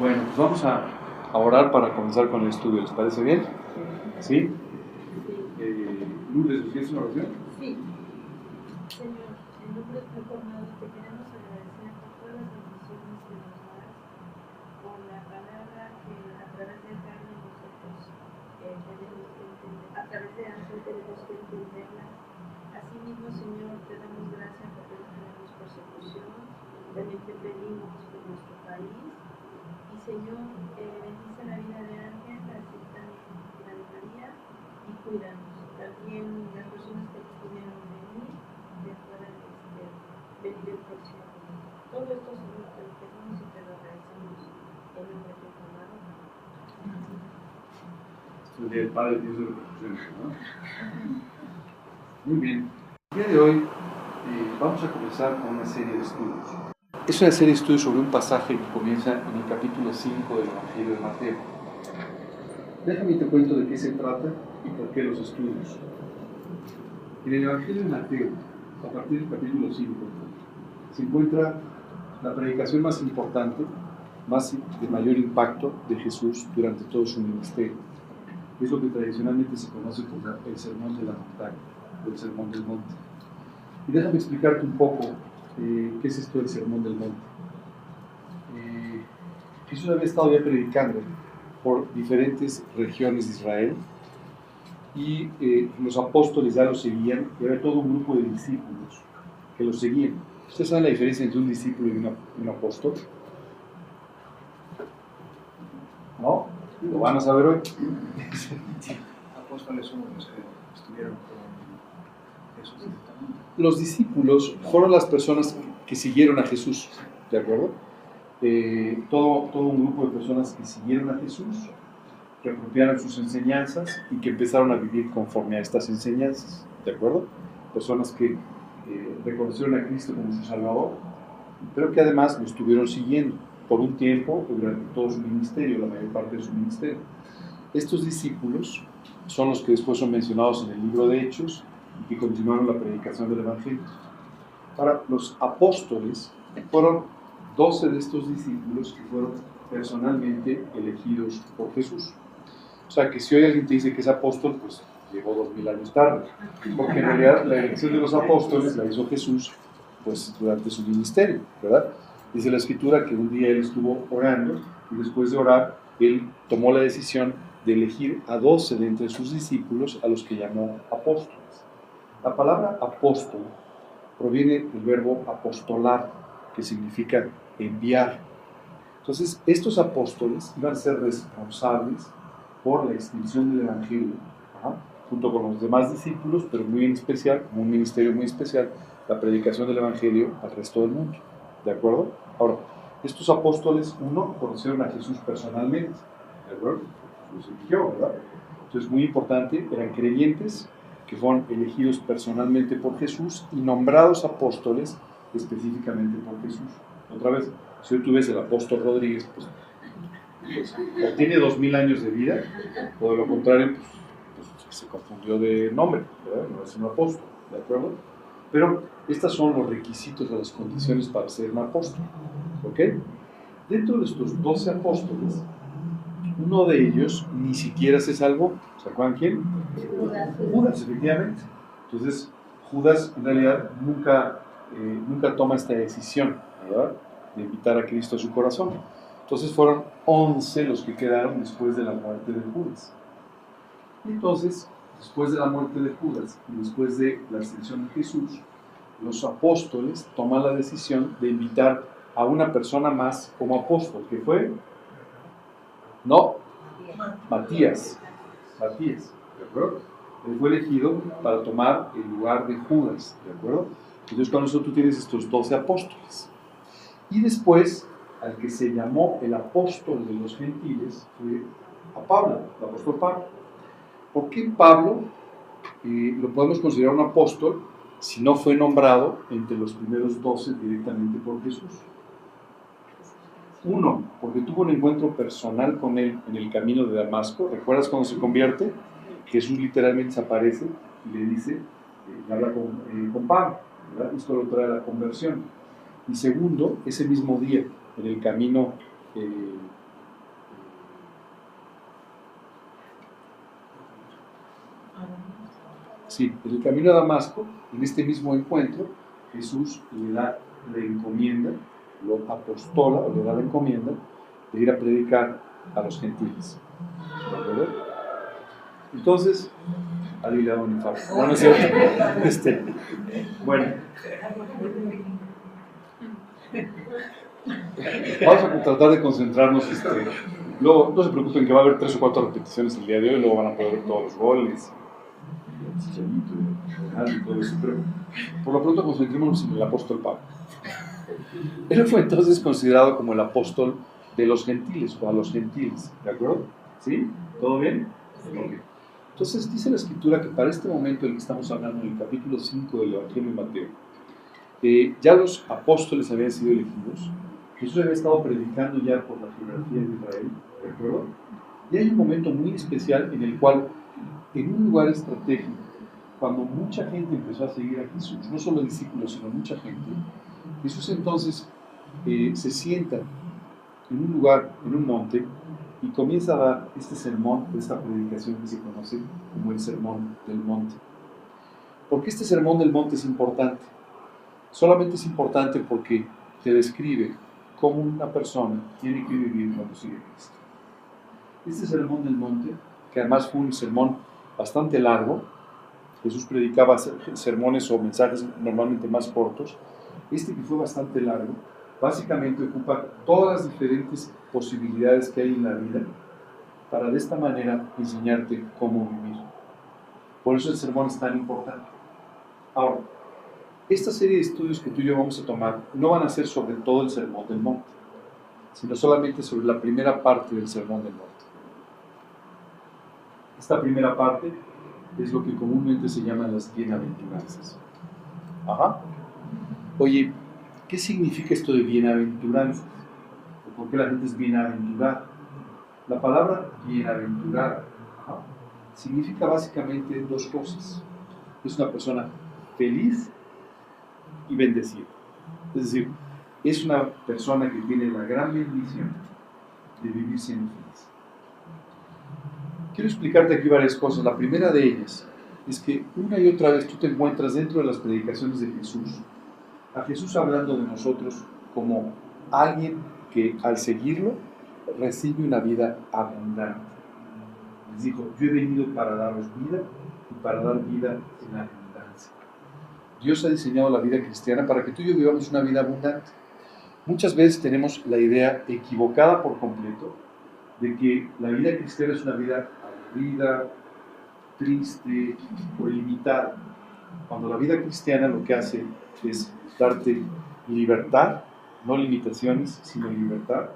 Bueno, pues vamos a orar para comenzar con el estudio. ¿Les parece bien? ¿Sí? Lourdes, ¿quieres una oración? Sí. Señor, en nombre de tu jornada te queremos agradecer por todas las bendiciones que nos das, por la palabra que a través de carne nosotros tenemos que entender, a través de Ángel tenemos que entenderla. Asimismo, Señor, te damos gracias porque no tenemos persecución. También te pedimos por nuestro país. Y Señor, bendice la vida de Ángel, así también la de María, y cuídanos. También las personas que pudieron venir, que puedan venir el próximo día. Todo esto, Señor, te lo pedimos y te lo agradecemos en nombre de tu amado. El día del Padre Dios de los ¿no? Muy bien. El día de hoy vamos a comenzar con una serie de estudios. Es una serie de estudios sobre un pasaje que comienza en el capítulo 5 del Evangelio de Mateo. Déjame te cuento de qué se trata y por qué los estudios. En el Evangelio de Mateo, a partir del capítulo 5, se encuentra la predicación más importante, de mayor impacto de Jesús durante todo su ministerio. Es lo que tradicionalmente se conoce como el Sermón de la Montaña, o el Sermón del Monte. Y déjame explicarte un poco qué es esto del Sermón del Monte. Jesús había estado ya predicando por diferentes regiones de Israel y los apóstoles ya lo seguían, y había todo un grupo de discípulos que lo seguían. ¿Ustedes saben la diferencia entre un discípulo y un apóstol? ¿No? Lo van a saber hoy. Apóstoles son los que estuvieron con Jesús. Los discípulos fueron las personas que siguieron a Jesús, ¿de acuerdo? Todo un grupo de personas que siguieron a Jesús, que apropiaron sus enseñanzas y que empezaron a vivir conforme a estas enseñanzas, ¿de acuerdo? Personas que reconocieron a Cristo como su Salvador, pero que además lo estuvieron siguiendo por un tiempo durante todo su ministerio, la mayor parte de su ministerio. Estos discípulos son los que después son mencionados en el libro de Hechos y que continuaron la predicación del Evangelio. Ahora, los apóstoles fueron 12 de estos discípulos que fueron personalmente elegidos por Jesús. O sea, que si hoy alguien te dice que es apóstol, pues llegó 2000 años tarde, porque en realidad la elección de los apóstoles la hizo Jesús pues durante su ministerio, ¿verdad? Dice la Escritura que un día él estuvo orando y después de orar, él tomó la decisión de elegir a 12 de entre sus discípulos a los que llamó apóstoles. La palabra apóstol proviene del verbo apostolar, que significa enviar. Entonces, estos apóstoles iban a ser responsables por la extensión del Evangelio, junto con los demás discípulos, pero muy en especial, como un ministerio muy especial, la predicación del Evangelio al resto del mundo. ¿De acuerdo? Ahora, estos apóstoles, uno, conocieron a Jesús personalmente, ¿de acuerdo? Los eligió, ¿verdad? Entonces, muy importante, eran creyentes que fueron elegidos personalmente por Jesús y nombrados apóstoles específicamente por Jesús. Otra vez, si hoy tú ves el apóstol Rodríguez, pues o tiene 2000 años de vida, o de lo contrario, pues se confundió de nombre, ¿verdad? No es un apóstol, ¿de acuerdo? Pero estos son los requisitos o las condiciones para ser un apóstol, ¿ok? Dentro de estos 12 apóstoles, uno de ellos ni siquiera se salvó. ¿Se acuerdan quién? Judas, efectivamente. Entonces, Judas en realidad nunca toma esta decisión, ¿verdad?, de invitar a Cristo a su corazón. Entonces fueron 11 los que quedaron después de la muerte de Judas. Y entonces, después de la muerte de Judas y después de la ascensión de Jesús, los apóstoles toman la decisión de invitar a una persona más como apóstol, que fue, Matías, ¿de acuerdo? Él fue elegido para tomar el lugar de Judas, ¿de acuerdo? Entonces con eso tú tienes estos 12 apóstoles. Y después, al que se llamó el apóstol de los gentiles, fue a Pablo, el apóstol Pablo. ¿Por qué Pablo lo podemos considerar un apóstol si no fue nombrado entre los primeros 12 directamente por Jesús? Uno, porque tuvo un encuentro personal con él en el camino de Damasco. ¿Recuerdas cuando se convierte? Jesús literalmente se aparece y le dice, y habla con Pablo, ¿verdad? Esto lo trae a la conversión. Y segundo, ese mismo día, en el camino Sí, en el camino a Damasco, en este mismo encuentro, Jesús le da la encomienda, lo apostola o le da la encomienda de ir a predicar a los gentiles. ¿De acuerdo? Entonces, ahí le da un infarto. No, no es cierto. Bueno. Vamos a tratar de concentrarnos. Luego, no se preocupen que va a haber 3 o 4 repeticiones el día de hoy, luego van a poder ver todos los goles, y todo eso, pero por lo pronto concentrémonos en el apóstol Pablo. Él fue entonces considerado como el apóstol de los gentiles, o a los gentiles, ¿de acuerdo? ¿Sí? ¿Todo bien? Okay. Entonces dice la Escritura que para este momento en el que estamos hablando, en el capítulo 5 del Evangelio de Mateo, ya los apóstoles habían sido elegidos. Jesús había estado predicando ya por la geografía de Israel, ¿de acuerdo? Y hay un momento muy especial en el cual, en un lugar estratégico, cuando mucha gente empezó a seguir a Jesús, no solo discípulos, sino mucha gente, Jesús entonces se sienta en un lugar, en un monte, y comienza a dar este sermón, esta predicación que se conoce como el Sermón del Monte. ¿Por qué este Sermón del Monte es importante? Solamente es importante porque te describe cómo una persona tiene que vivir cuando sigue a Cristo. Este Sermón del Monte, que además fue un sermón bastante largo, Jesús predicaba sermones o mensajes normalmente más cortos, este que fue bastante largo, básicamente ocupa todas las diferentes posibilidades que hay en la vida para de esta manera enseñarte cómo vivir. Por eso el sermón es tan importante. Ahora, esta serie de estudios que tú y yo vamos a tomar no van a ser sobre todo el Sermón del Monte, sino solamente sobre la primera parte del Sermón del Monte. Esta primera parte es lo que comúnmente se llaman las bienaventuranzas. Ajá. Oye, ¿qué significa esto de bienaventuranzas? ¿Por qué la gente es bienaventurada? La palabra bienaventurada significa básicamente 2 cosas. Es una persona feliz y bendecida. Es decir, es una persona que tiene la gran bendición de vivir siendo feliz. Quiero explicarte aquí varias cosas. La primera de ellas es que una y otra vez tú te encuentras dentro de las predicaciones de Jesús, a Jesús hablando de nosotros como alguien que al seguirlo recibe una vida abundante. Les dijo, yo he venido para daros vida y para dar vida en abundancia. Dios ha diseñado la vida cristiana para que tú y yo vivamos una vida abundante. Muchas veces tenemos la idea equivocada por completo de que la vida cristiana es una vida aburrida, triste o limitada. Cuando la vida cristiana lo que hace es darte libertad, no limitaciones, sino libertad.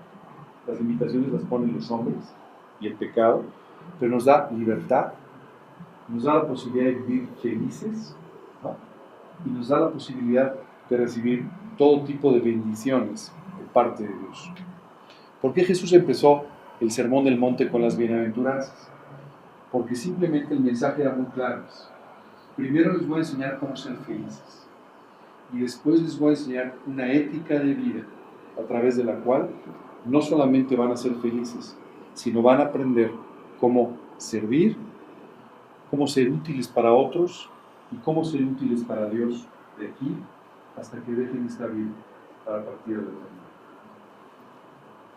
Las limitaciones las ponen los hombres y el pecado, pero nos da libertad, nos da la posibilidad de vivir felices, ¿no? Y nos da la posibilidad de recibir todo tipo de bendiciones de parte de Dios. ¿Por qué Jesús empezó el Sermón del Monte con las bienaventuranzas? Porque simplemente el mensaje era muy claro. Primero les voy a enseñar cómo ser felices y después les voy a enseñar una ética de vida a través de la cual no solamente van a ser felices, sino van a aprender cómo servir, cómo ser útiles para otros y cómo ser útiles para Dios de aquí hasta que dejen esta vida para partir de la eternidad.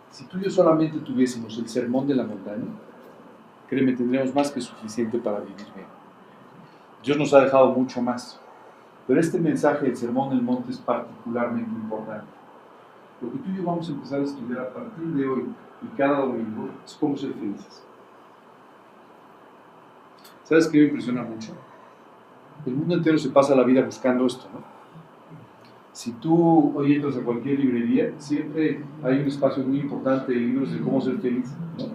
Si tú y yo solamente tuviésemos el sermón de la montaña, créeme, tendríamos más que suficiente para vivir bien. Dios nos ha dejado mucho más, pero este mensaje del Sermón del Monte es particularmente importante. Lo que tú y yo vamos a empezar a estudiar a partir de hoy y cada domingo es cómo ser felices. ¿Sabes qué me impresiona mucho? El mundo entero se pasa la vida buscando esto, ¿no? Si tú hoy entras a cualquier librería, siempre hay un espacio muy importante de libros de cómo ser feliz, ¿no?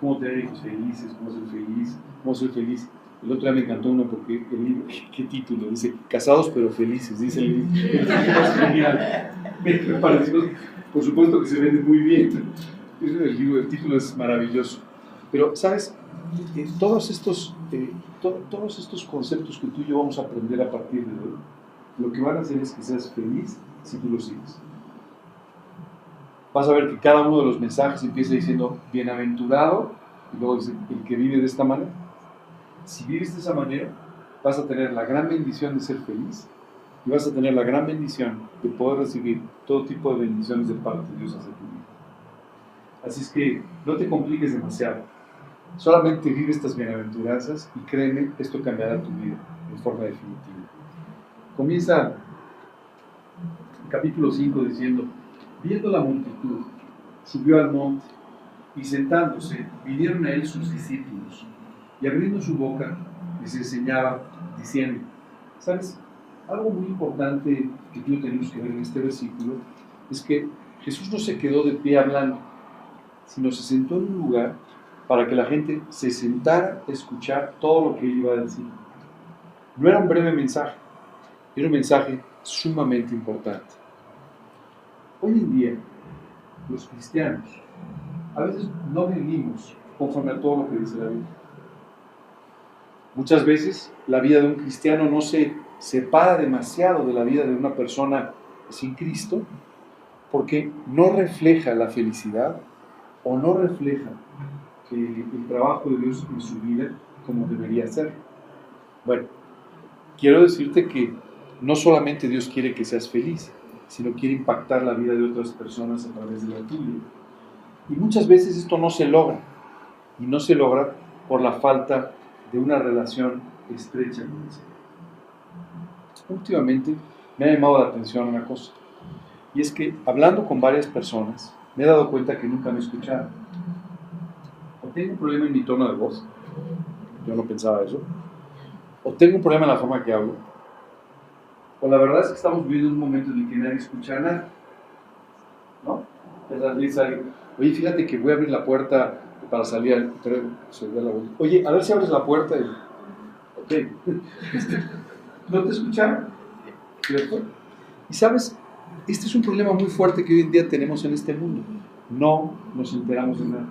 Cómo tener hijos felices, cómo ser feliz. El otro día me encantó uno porque el libro, ¿qué título? Dice, casados pero felices, dice el libro. El título es genial. Me pareció, por supuesto que se vende muy bien. El título es maravilloso. Pero, ¿sabes? Todos estos conceptos que tú y yo vamos a aprender a partir de hoy, lo que van a hacer es que seas feliz si tú lo sigues. Vas a ver que cada uno de los mensajes empieza diciendo bienaventurado, y luego dice el que vive de esta manera. Si vives de esa manera, vas a tener la gran bendición de ser feliz y vas a tener la gran bendición de poder recibir todo tipo de bendiciones de parte de Dios hacia tu vida. Así es que no te compliques demasiado. Solamente vive estas bienaventuranzas y créeme, esto cambiará tu vida de forma definitiva. Comienza el capítulo 5 diciendo: viendo la multitud, subió al monte y sentándose, vinieron a él sus discípulos y abriendo su boca les enseñaba diciendo. ¿Sabes? Algo muy importante que tú tenemos que ver en este versículo es que Jesús no se quedó de pie hablando, sino se sentó en un lugar para que la gente se sentara a escuchar todo lo que él iba a decir. No era un breve mensaje, era un mensaje sumamente importante. Hoy en día, los cristianos a veces no vivimos conforme a todo lo que dice la Biblia. Muchas veces la vida de un cristiano no se separa demasiado de la vida de una persona sin Cristo porque no refleja la felicidad o no refleja el trabajo de Dios en su vida como debería ser. Bueno, quiero decirte que no solamente Dios quiere que seas feliz, sino quiere impactar la vida de otras personas a través de la tuya. Y muchas veces esto no se logra, y no se logra por la falta de una relación estrecha con el Señor. Últimamente me ha llamado la atención una cosa, y es que hablando con varias personas, me he dado cuenta que nunca me escucharon. O tengo un problema en mi tono de voz, yo no pensaba eso, o tengo un problema en la forma que hablo, o la verdad es que estamos viviendo un momento en el que nadie escucha nada, ¿no? Oye, fíjate que voy a abrir la puerta para salir al... Oye, a ver si abres la puerta y... Ok. ¿No te escucharon? ¿Cierto? Y sabes, este es un problema muy fuerte que hoy en día tenemos en este mundo. No nos enteramos de nada.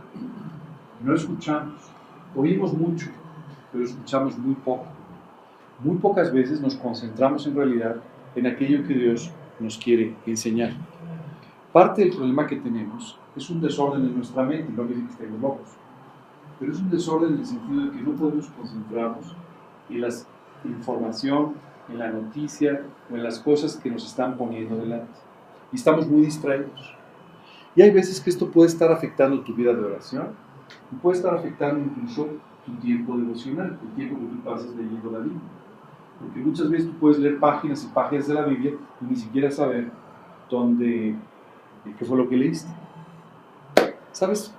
No escuchamos. Oímos mucho, pero escuchamos muy poco. Muy pocas veces nos concentramos en realidad en aquello que Dios nos quiere enseñar. Parte del problema que tenemos es un desorden en nuestra mente, no quiere decir que estemos locos, pero es un desorden en el sentido de que no podemos concentrarnos en la información, en la noticia o en las cosas que nos están poniendo delante. Y estamos muy distraídos. Y hay veces que esto puede estar afectando tu vida de oración y puede estar afectando incluso tu tiempo devocional, el tiempo que tú pasas leyendo la Biblia. Porque muchas veces tú puedes leer páginas y páginas de la Biblia y ni siquiera saber qué fue lo que leíste. ¿Sabes?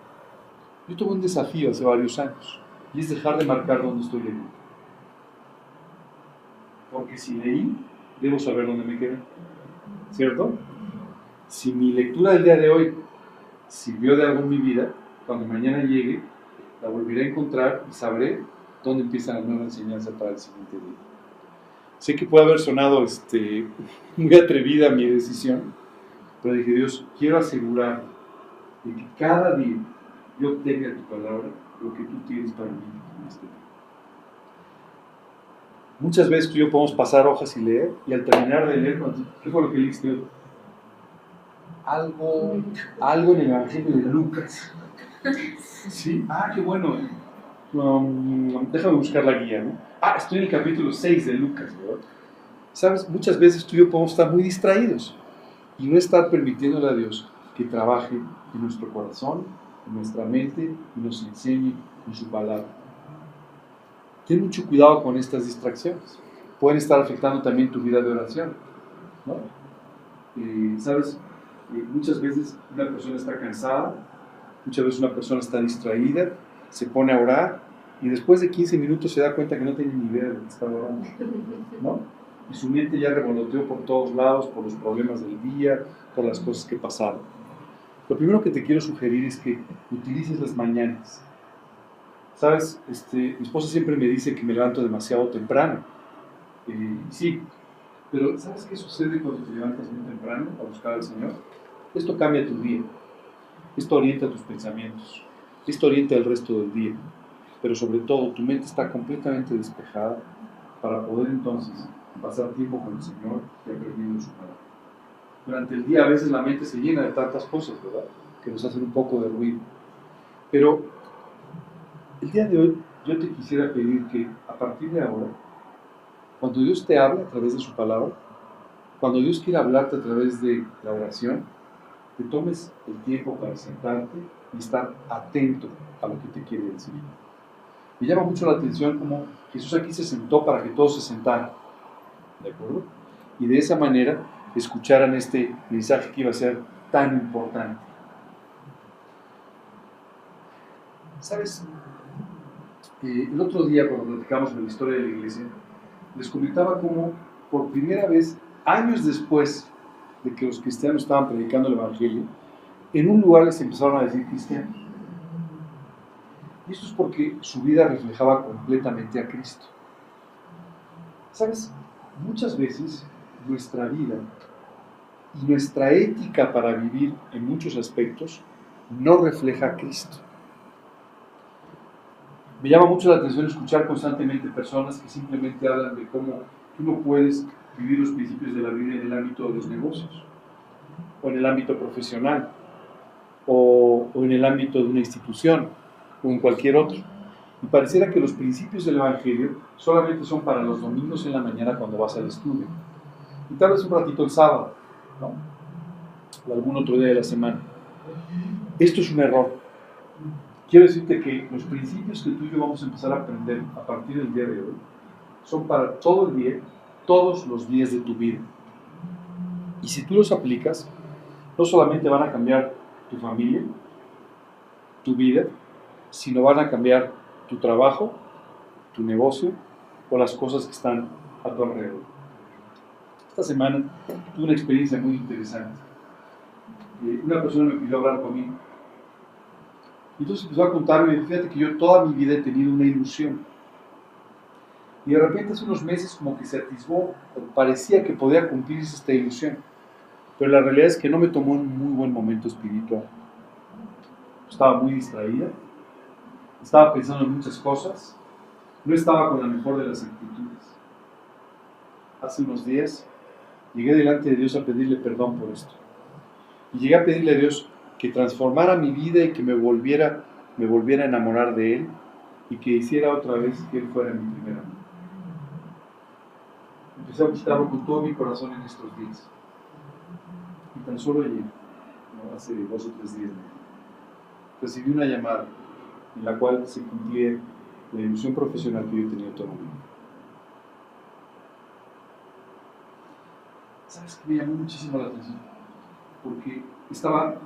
Yo tuve un desafío hace varios años y es dejar de marcar dónde estoy leyendo. Porque si leí, debo saber dónde me quedé. ¿Cierto? Si mi lectura del día de hoy sirvió de algo en mi vida, cuando mañana llegue, la volveré a encontrar y sabré dónde empieza la nueva enseñanza para el siguiente día. Sé que puede haber sonado muy atrevida mi decisión, pero dije, Dios, quiero asegurar de que cada día yo obtenga tu palabra, lo que tú tienes para mí en este día. Muchas veces tú y yo podemos pasar hojas y leer, y al terminar de leer, ¿qué fue lo que leíste hoy? Algo en el Evangelio de Lucas. ¿Sí? Ah, qué bueno. Déjame buscar la guía, ¿no? Estoy en el capítulo 6 de Lucas, ¿verdad? ¿Sabes? Muchas veces tú y yo podemos estar muy distraídos y no estar permitiéndole a Dios que trabaje en nuestro corazón, en nuestra mente y nos enseñe en su palabra. Ten mucho cuidado con estas distracciones. Pueden estar afectando también tu vida de oración, ¿no? ¿Sabes? Muchas veces una persona está cansada, muchas veces una persona está distraída, se pone a orar y después de 15 minutos se da cuenta que no tiene ni idea de lo que está orando, ¿no? Y su mente ya revoloteó por todos lados, por los problemas del día, por las cosas que pasaron. Lo primero que te quiero sugerir es que utilices las mañanas. ¿Sabes? Mi esposa siempre me dice que me levanto demasiado temprano. Sí, pero ¿sabes qué sucede cuando te levantas muy temprano a buscar al Señor? Esto cambia tu día. Esto orienta tus pensamientos. Esto orienta el resto del día. Pero sobre todo, tu mente está completamente despejada para poder entonces pasar tiempo con el Señor y aprendiendo su palabra. Durante el día a veces la mente se llena de tantas cosas, ¿verdad? Que nos hacen un poco de ruido. Pero el día de hoy yo te quisiera pedir que a partir de ahora Cuando Dios te habla a través de su palabra, cuando Dios quiere hablarte a través de la oración, te tomes el tiempo para sentarte y estar atento a lo que te quiere decir. Me llama mucho la atención cómo Jesús aquí se sentó para que todos se sentaran, ¿de acuerdo? Y de esa manera escucharan este mensaje que iba a ser tan importante. ¿Sabes? El otro día, cuando platicamos de la historia de la iglesia, les comentaba cómo por primera vez, años después de que los cristianos estaban predicando el Evangelio, en un lugar les empezaron a decir cristianos. Y esto es porque su vida reflejaba completamente a Cristo. ¿Sabes? Muchas veces nuestra vida y nuestra ética para vivir en muchos aspectos no refleja a Cristo. Me llama mucho la atención escuchar constantemente personas que simplemente hablan de cómo tú no puedes vivir los principios de la Biblia en el ámbito de los negocios, o en el ámbito profesional, o en el ámbito de una institución, o en cualquier otro. Y pareciera que los principios del Evangelio solamente son para los domingos en la mañana cuando vas al estudio. Y tal vez un ratito el sábado, ¿no? O algún otro día de la semana. Esto es un error. Quiero decirte que los principios que tú y yo vamos a empezar a aprender a partir del día de hoy son para todo el día, todos los días de tu vida. Y si tú los aplicas, no solamente van a cambiar tu familia, tu vida, sino van a cambiar tu trabajo, tu negocio o las cosas que están a tu alrededor. Esta semana tuve una experiencia muy interesante. Una persona me pidió hablar conmigo. Y entonces empezó a contarme, y fíjate que yo toda mi vida he tenido una ilusión. Y de repente hace unos meses como que se atisbó, parecía que podía cumplirse esta ilusión. Pero la realidad es que no me tomó un muy buen momento espiritual. Estaba muy distraída, estaba pensando en muchas cosas, no estaba con la mejor de las actitudes. Hace unos días llegué delante de Dios a pedirle perdón por esto. Y llegué a pedirle a Dios que transformara mi vida y que me volviera a enamorar de Él y que hiciera otra vez que Él fuera mi primer amor. Empecé a buscarlo con todo mi corazón en estos días. Y tan solo ayer, hace 2 o 3 días, recibí una llamada en la cual se cumplía la ilusión profesional que yo tenía toda mi vida. ¿Sabes qué me llamó muchísimo la atención? Porque estaba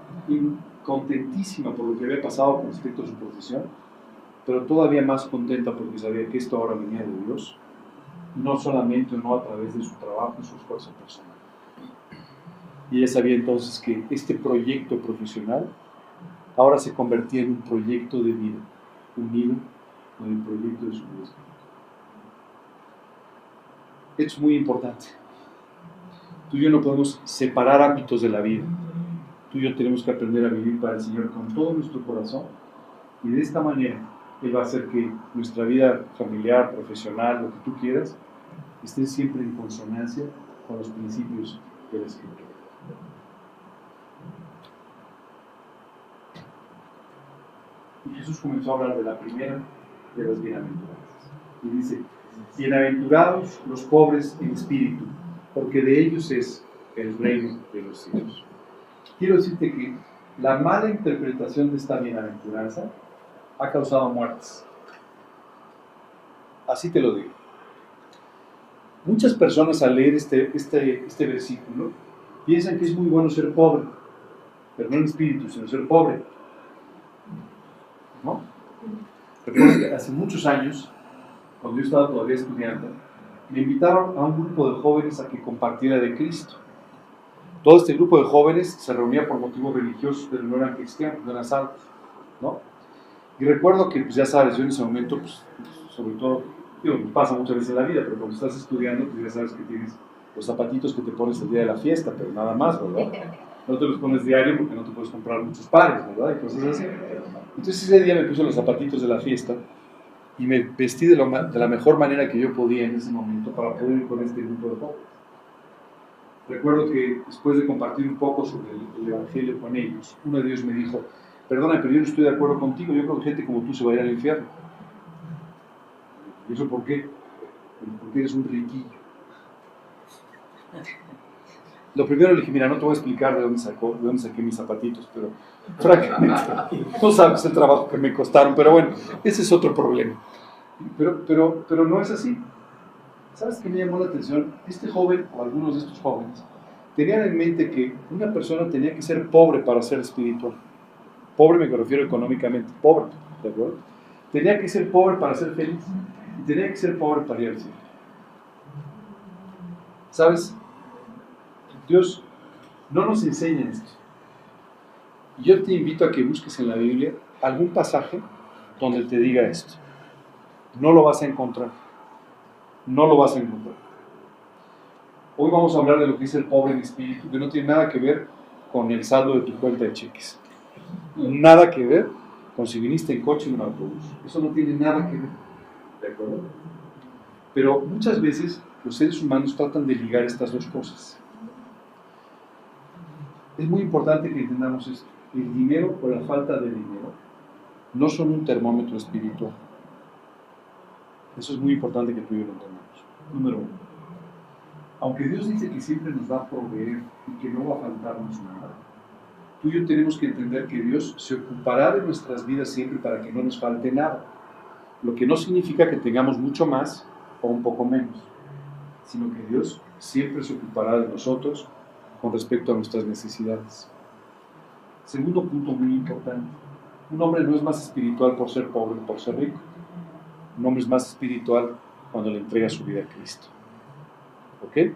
contentísima por lo que había pasado con respecto a su profesión, pero todavía más contenta porque sabía que esto ahora venía de Dios, no solamente no a través de su trabajo y su esfuerzo personal. Y ella sabía entonces que este proyecto profesional ahora se convertía en un proyecto de vida, unido con el proyecto de su vida espiritual. Esto es muy importante. Tú y yo no podemos separar ámbitos de la vida. Tú y yo tenemos que aprender a vivir para el Señor con todo nuestro corazón, y de esta manera Él va a hacer que nuestra vida familiar, profesional, lo que tú quieras, esté siempre en consonancia con los principios de la Escritura. Y Jesús comenzó a hablar de la primera de las bienaventuranzas. Y dice: bienaventurados los pobres en espíritu, porque de ellos es el reino de los cielos. Quiero decirte que la mala interpretación de esta bienaventuranza ha causado muertes. Así te lo digo. Muchas personas al leer este versículo piensan que es muy bueno ser pobre, pero no en espíritu, sino ser pobre, ¿no? Recuerdo que hace muchos años, cuando yo estaba todavía estudiando, me invitaron a un grupo de jóvenes a que compartiera de Cristo. Todo este grupo de jóvenes se reunía por motivos religiosos, pero no eran cristianos, no eran salvos, ¿no? Y recuerdo que, pues ya sabes, yo en ese momento, pues, sobre todo, pasa muchas veces en la vida, pero cuando estás estudiando, pues ya sabes que tienes los zapatitos que te pones el día de la fiesta, pero nada más, ¿verdad? No te los pones diario porque no te puedes comprar muchos pares, ¿verdad? Y cosas así. Entonces ese día me puse los zapatitos de la fiesta y me vestí de la mejor manera que yo podía en ese momento para poder ir con este grupo de jóvenes. Recuerdo que después de compartir un poco sobre el Evangelio con ellos, uno de ellos me dijo: perdona, pero yo no estoy de acuerdo contigo, yo creo que gente como tú se va a ir al infierno. ¿Y eso por qué? porque eres un riquillo. Lo primero le dije, mira, no te voy a explicar de dónde saqué mis zapatitos, pero francamente, no sabes el trabajo que me costaron, pero bueno, ese es otro problema. Pero no es así. ¿Sabes qué me llamó la atención? Este joven, o algunos de estos jóvenes, tenían en mente que una persona tenía que ser pobre para ser espiritual. Pobre me refiero económicamente, pobre, ¿de acuerdo? Tenía que ser pobre para ser feliz, y tenía que ser pobre para ir al cielo. ¿Sabes? Dios no nos enseña esto. Y yo te invito a que busques en la Biblia algún pasaje donde te diga esto. No lo vas a encontrar. No lo vas a encontrar. Hoy vamos a hablar de lo que dice el pobre en espíritu, que no tiene nada que ver con el saldo de tu cuenta de cheques. Nada que ver con si viniste en coche o en un autobús. Eso no tiene nada que ver. ¿De acuerdo? Pero muchas veces los seres humanos tratan de ligar estas dos cosas. Es muy importante que entendamos esto. El dinero o la falta de dinero no son un termómetro espiritual. Eso es muy importante que tú y yo lo entendamos. Número uno. Aunque Dios dice que siempre nos va a proveer y que no va a faltarnos nada, tú y yo tenemos que entender que Dios se ocupará de nuestras vidas siempre para que no nos falte nada. Lo que no significa que tengamos mucho más o un poco menos, sino que Dios siempre se ocupará de nosotros con respecto a nuestras necesidades. Segundo punto muy importante. Un hombre no es más espiritual por ser pobre o por ser rico. Un hombre es más espiritual cuando le entrega su vida a Cristo. ¿Ok?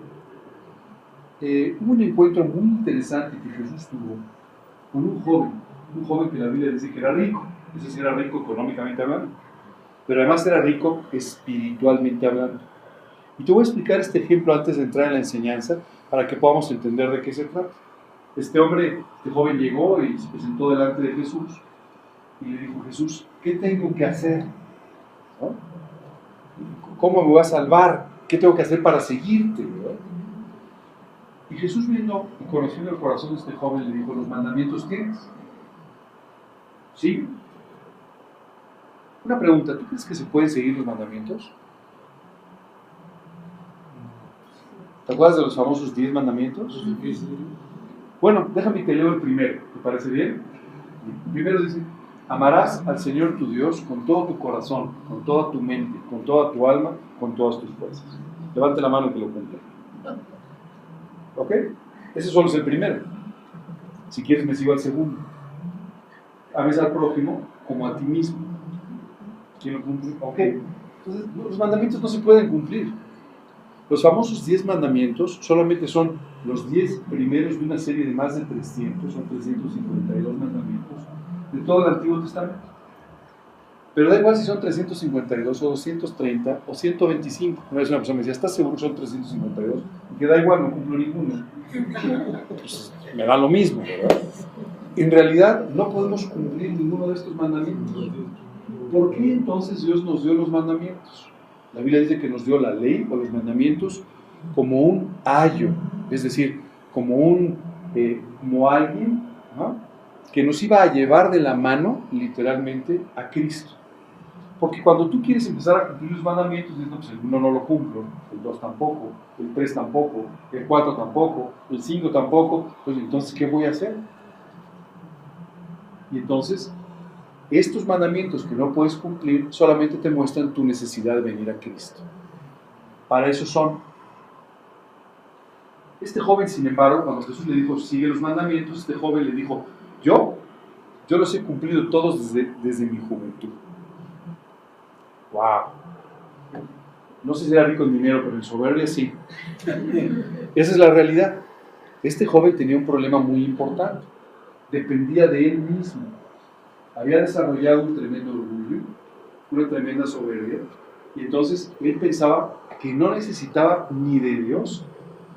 Hubo un encuentro muy interesante que Jesús tuvo con un joven que la Biblia dice que era rico. Ese sí era rico económicamente hablando, pero además era rico espiritualmente hablando. Y te voy a explicar este ejemplo antes de entrar en la enseñanza para que podamos entender de qué se trata. Este joven llegó y se presentó delante de Jesús y le dijo: Jesús, ¿qué tengo que hacer? ¿No? ¿Cómo me voy a salvar? ¿Qué tengo que hacer para seguirte? ¿No? Y Jesús, viendo y conociendo el corazón de este joven, le dijo: ¿los mandamientos tienes? ¿Sí? Una pregunta: ¿tú crees que se pueden seguir los mandamientos? ¿Te acuerdas de los famosos 10 mandamientos? Bueno, déjame que leo el primero, ¿te parece bien? El primero dice: amarás al Señor tu Dios con todo tu corazón, con toda tu mente, con toda tu alma, con todas tus fuerzas. Levante la mano que lo cumpla. ¿Ok? Ese solo es el primero. Si quieres me sigo al segundo. Ames al prójimo como a ti mismo. ¿Quién lo cumple? Ok. Entonces, los mandamientos no se pueden cumplir. Los famosos 10 mandamientos solamente son los 10 primeros de una serie de más de 300, son 352 mandamientos de todo el Antiguo Testamento. Pero da igual si son 352 o 230 o 125. Una vez una persona me decía: ¿estás seguro que son 352? Y que da igual, no cumplo ninguno. Pues me da lo mismo, ¿verdad? En realidad no podemos cumplir ninguno de estos mandamientos. ¿Por qué entonces Dios nos dio los mandamientos? La Biblia dice que nos dio la ley o los mandamientos como un ayo, es decir, como alguien, ¿no?, que nos iba a llevar de la mano, literalmente, a Cristo. Porque cuando tú quieres empezar a cumplir los mandamientos, dices: no, pues el 1 no lo cumplo, el 2 tampoco, el 3 tampoco, el 4 tampoco, el 5 tampoco, pues entonces, ¿qué voy a hacer? Y entonces, estos mandamientos que no puedes cumplir solamente te muestran tu necesidad de venir a Cristo. Para eso son. Este joven, sin embargo, cuando Jesús le dijo: sigue los mandamientos, este joven le dijo: yo los he cumplido todos desde mi juventud. ¡Wow! No sé si era rico en dinero, pero en soberbia sí. Esa es la realidad. Este joven tenía un problema muy importante. Dependía de él mismo. Había desarrollado un tremendo orgullo, una tremenda soberbia, y entonces él pensaba que no necesitaba ni de Dios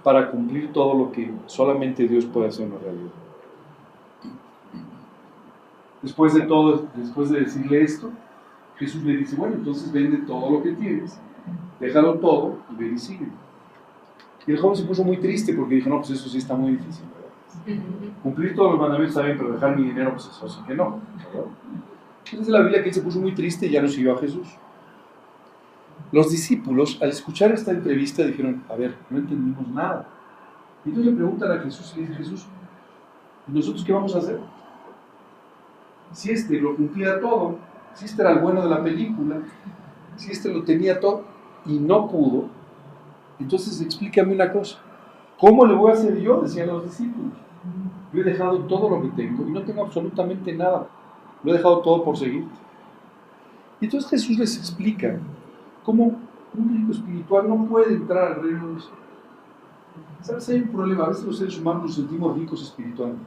para cumplir todo lo que solamente Dios puede hacer en la realidad. Después de decirle esto, Jesús le dice: bueno, entonces vende todo lo que tienes, déjalo todo y ven y sígueme. Y el joven se puso muy triste porque dijo: no, pues eso sí está muy difícil, ¿verdad? Cumplir todos los mandamientos está bien, pero dejar mi dinero, pues eso sí que no, ¿verdad? Entonces la Biblia que él se puso muy triste y ya no siguió a Jesús. Los discípulos, al escuchar esta entrevista, dijeron, a ver, no entendimos nada. Y entonces le preguntan a Jesús, y le dicen, Jesús, ¿y nosotros qué vamos a hacer? Si este lo cumplía todo, si este era el bueno de la película, si este lo tenía todo y no pudo, entonces explícame una cosa. ¿Cómo le voy a hacer yo? Decían los discípulos. Yo he dejado todo lo que tengo y no tengo absolutamente nada. Lo he dejado todo por seguirte. Y entonces Jesús les explica cómo un rico espiritual no puede entrar al reino de los cielos. ¿Sabes? Hay un problema. A veces los seres humanos nos sentimos ricos espiritualmente.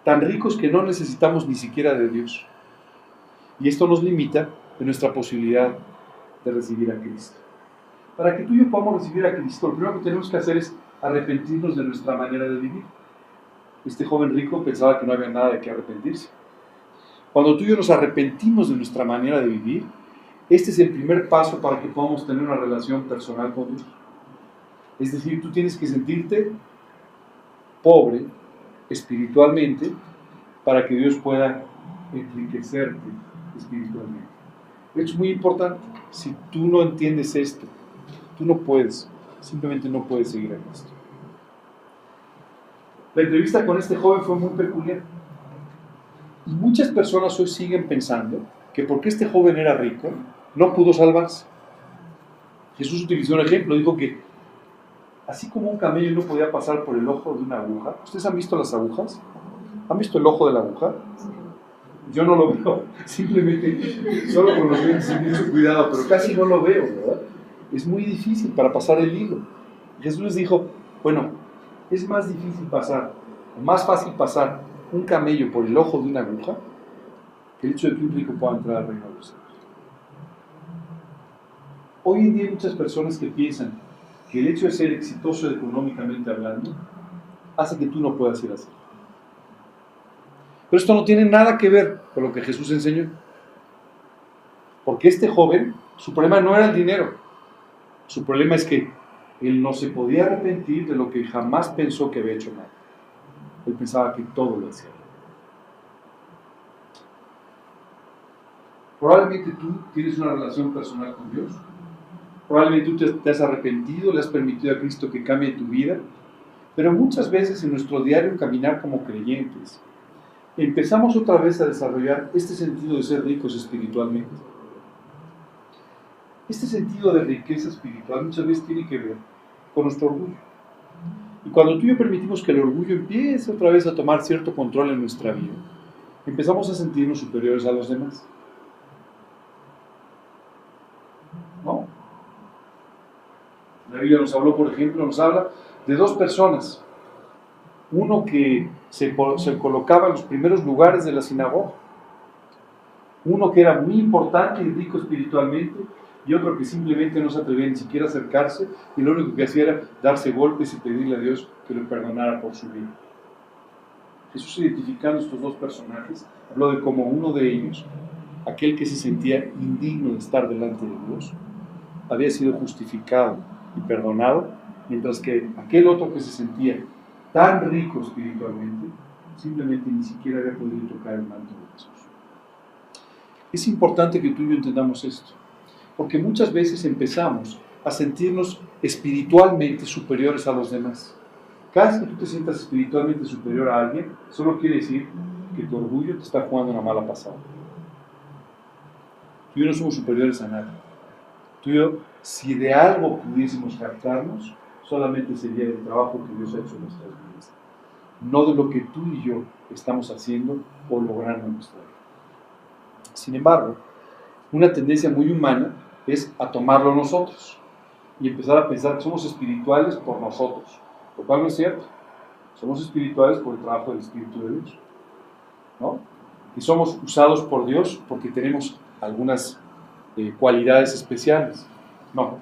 Tan ricos que no necesitamos ni siquiera de Dios. Y esto nos limita en nuestra posibilidad de recibir a Cristo. Para que tú y yo podamos recibir a Cristo, lo primero que tenemos que hacer es arrepentirnos de nuestra manera de vivir. Este joven rico pensaba que no había nada de qué arrepentirse. Cuando tú y yo nos arrepentimos de nuestra manera de vivir, este es el primer paso para que podamos tener una relación personal con Dios. Es decir, tú tienes que sentirte pobre espiritualmente para que Dios pueda enriquecerte espiritualmente. Es muy importante. Si tú no entiendes esto, tú no puedes, simplemente no puedes seguir a Cristo. La entrevista con este joven fue muy peculiar. Y muchas personas hoy siguen pensando que porque este joven era rico, no pudo salvarse. Jesús utilizó un ejemplo, dijo que así como un camello no podía pasar por el ojo de una aguja. ¿Ustedes han visto las agujas? ¿Han visto el ojo de la aguja? Yo no lo veo, simplemente solo con los lentes sin mucho cuidado, pero casi no lo veo, ¿verdad? Es muy difícil para pasar el hilo. Jesús les dijo, bueno, es más difícil pasar, o más fácil pasar un camello por el ojo de una aguja que el hecho de que un rico pueda entrar al reino de los cielos. Hoy en día hay muchas personas que piensan que el hecho de ser exitoso económicamente hablando hace que tú no puedas ir así. Pero esto no tiene nada que ver con lo que Jesús enseñó. Porque este joven, su problema no era el dinero. Su problema es que él no se podía arrepentir de lo que jamás pensó que había hecho mal. Él pensaba que todo lo hacía. Probablemente tú tienes una relación personal con Dios. Probablemente tú te has arrepentido, le has permitido a Cristo que cambie tu vida. Pero muchas veces en nuestro diario caminar como creyentes, empezamos otra vez a desarrollar este sentido de ser ricos espiritualmente. Este sentido de riqueza espiritual muchas veces tiene que ver con nuestro orgullo. Y cuando tú y yo permitimos que el orgullo empiece otra vez a tomar cierto control en nuestra vida, empezamos a sentirnos superiores a los demás. ¿No? La Biblia nos habló, por ejemplo, nos habla de dos personas. Uno que se colocaba en los primeros lugares de la sinagoga. Uno que era muy importante y rico espiritualmente, y otro que simplemente no se atrevía ni siquiera a acercarse, y lo único que hacía era darse golpes y pedirle a Dios que lo perdonara por su vida. Jesús, identificando estos dos personajes, habló de cómo uno de ellos, aquel que se sentía indigno de estar delante de Dios, había sido justificado y perdonado, mientras que aquel otro que se sentía tan rico espiritualmente, simplemente ni siquiera había podido tocar el manto de Jesús. Es importante que tú y yo entendamos esto, porque muchas veces empezamos a sentirnos espiritualmente superiores a los demás. Cada vez que tú te sientas espiritualmente superior a alguien, solo quiere decir que tu orgullo te está jugando una mala pasada. Tú y yo no somos superiores a nadie. Tú y yo, si de algo pudiésemos jactarnos, solamente sería del trabajo que Dios ha hecho en nuestras vidas, no de lo que tú y yo estamos haciendo o logrando en nuestra vida. Sin embargo, una tendencia muy humana es a tomarlo nosotros y empezar a pensar que somos espirituales por nosotros, lo cual no es cierto. Somos espirituales por el trabajo del Espíritu de Dios, ¿no? Y somos usados por Dios porque tenemos algunas cualidades especiales. No,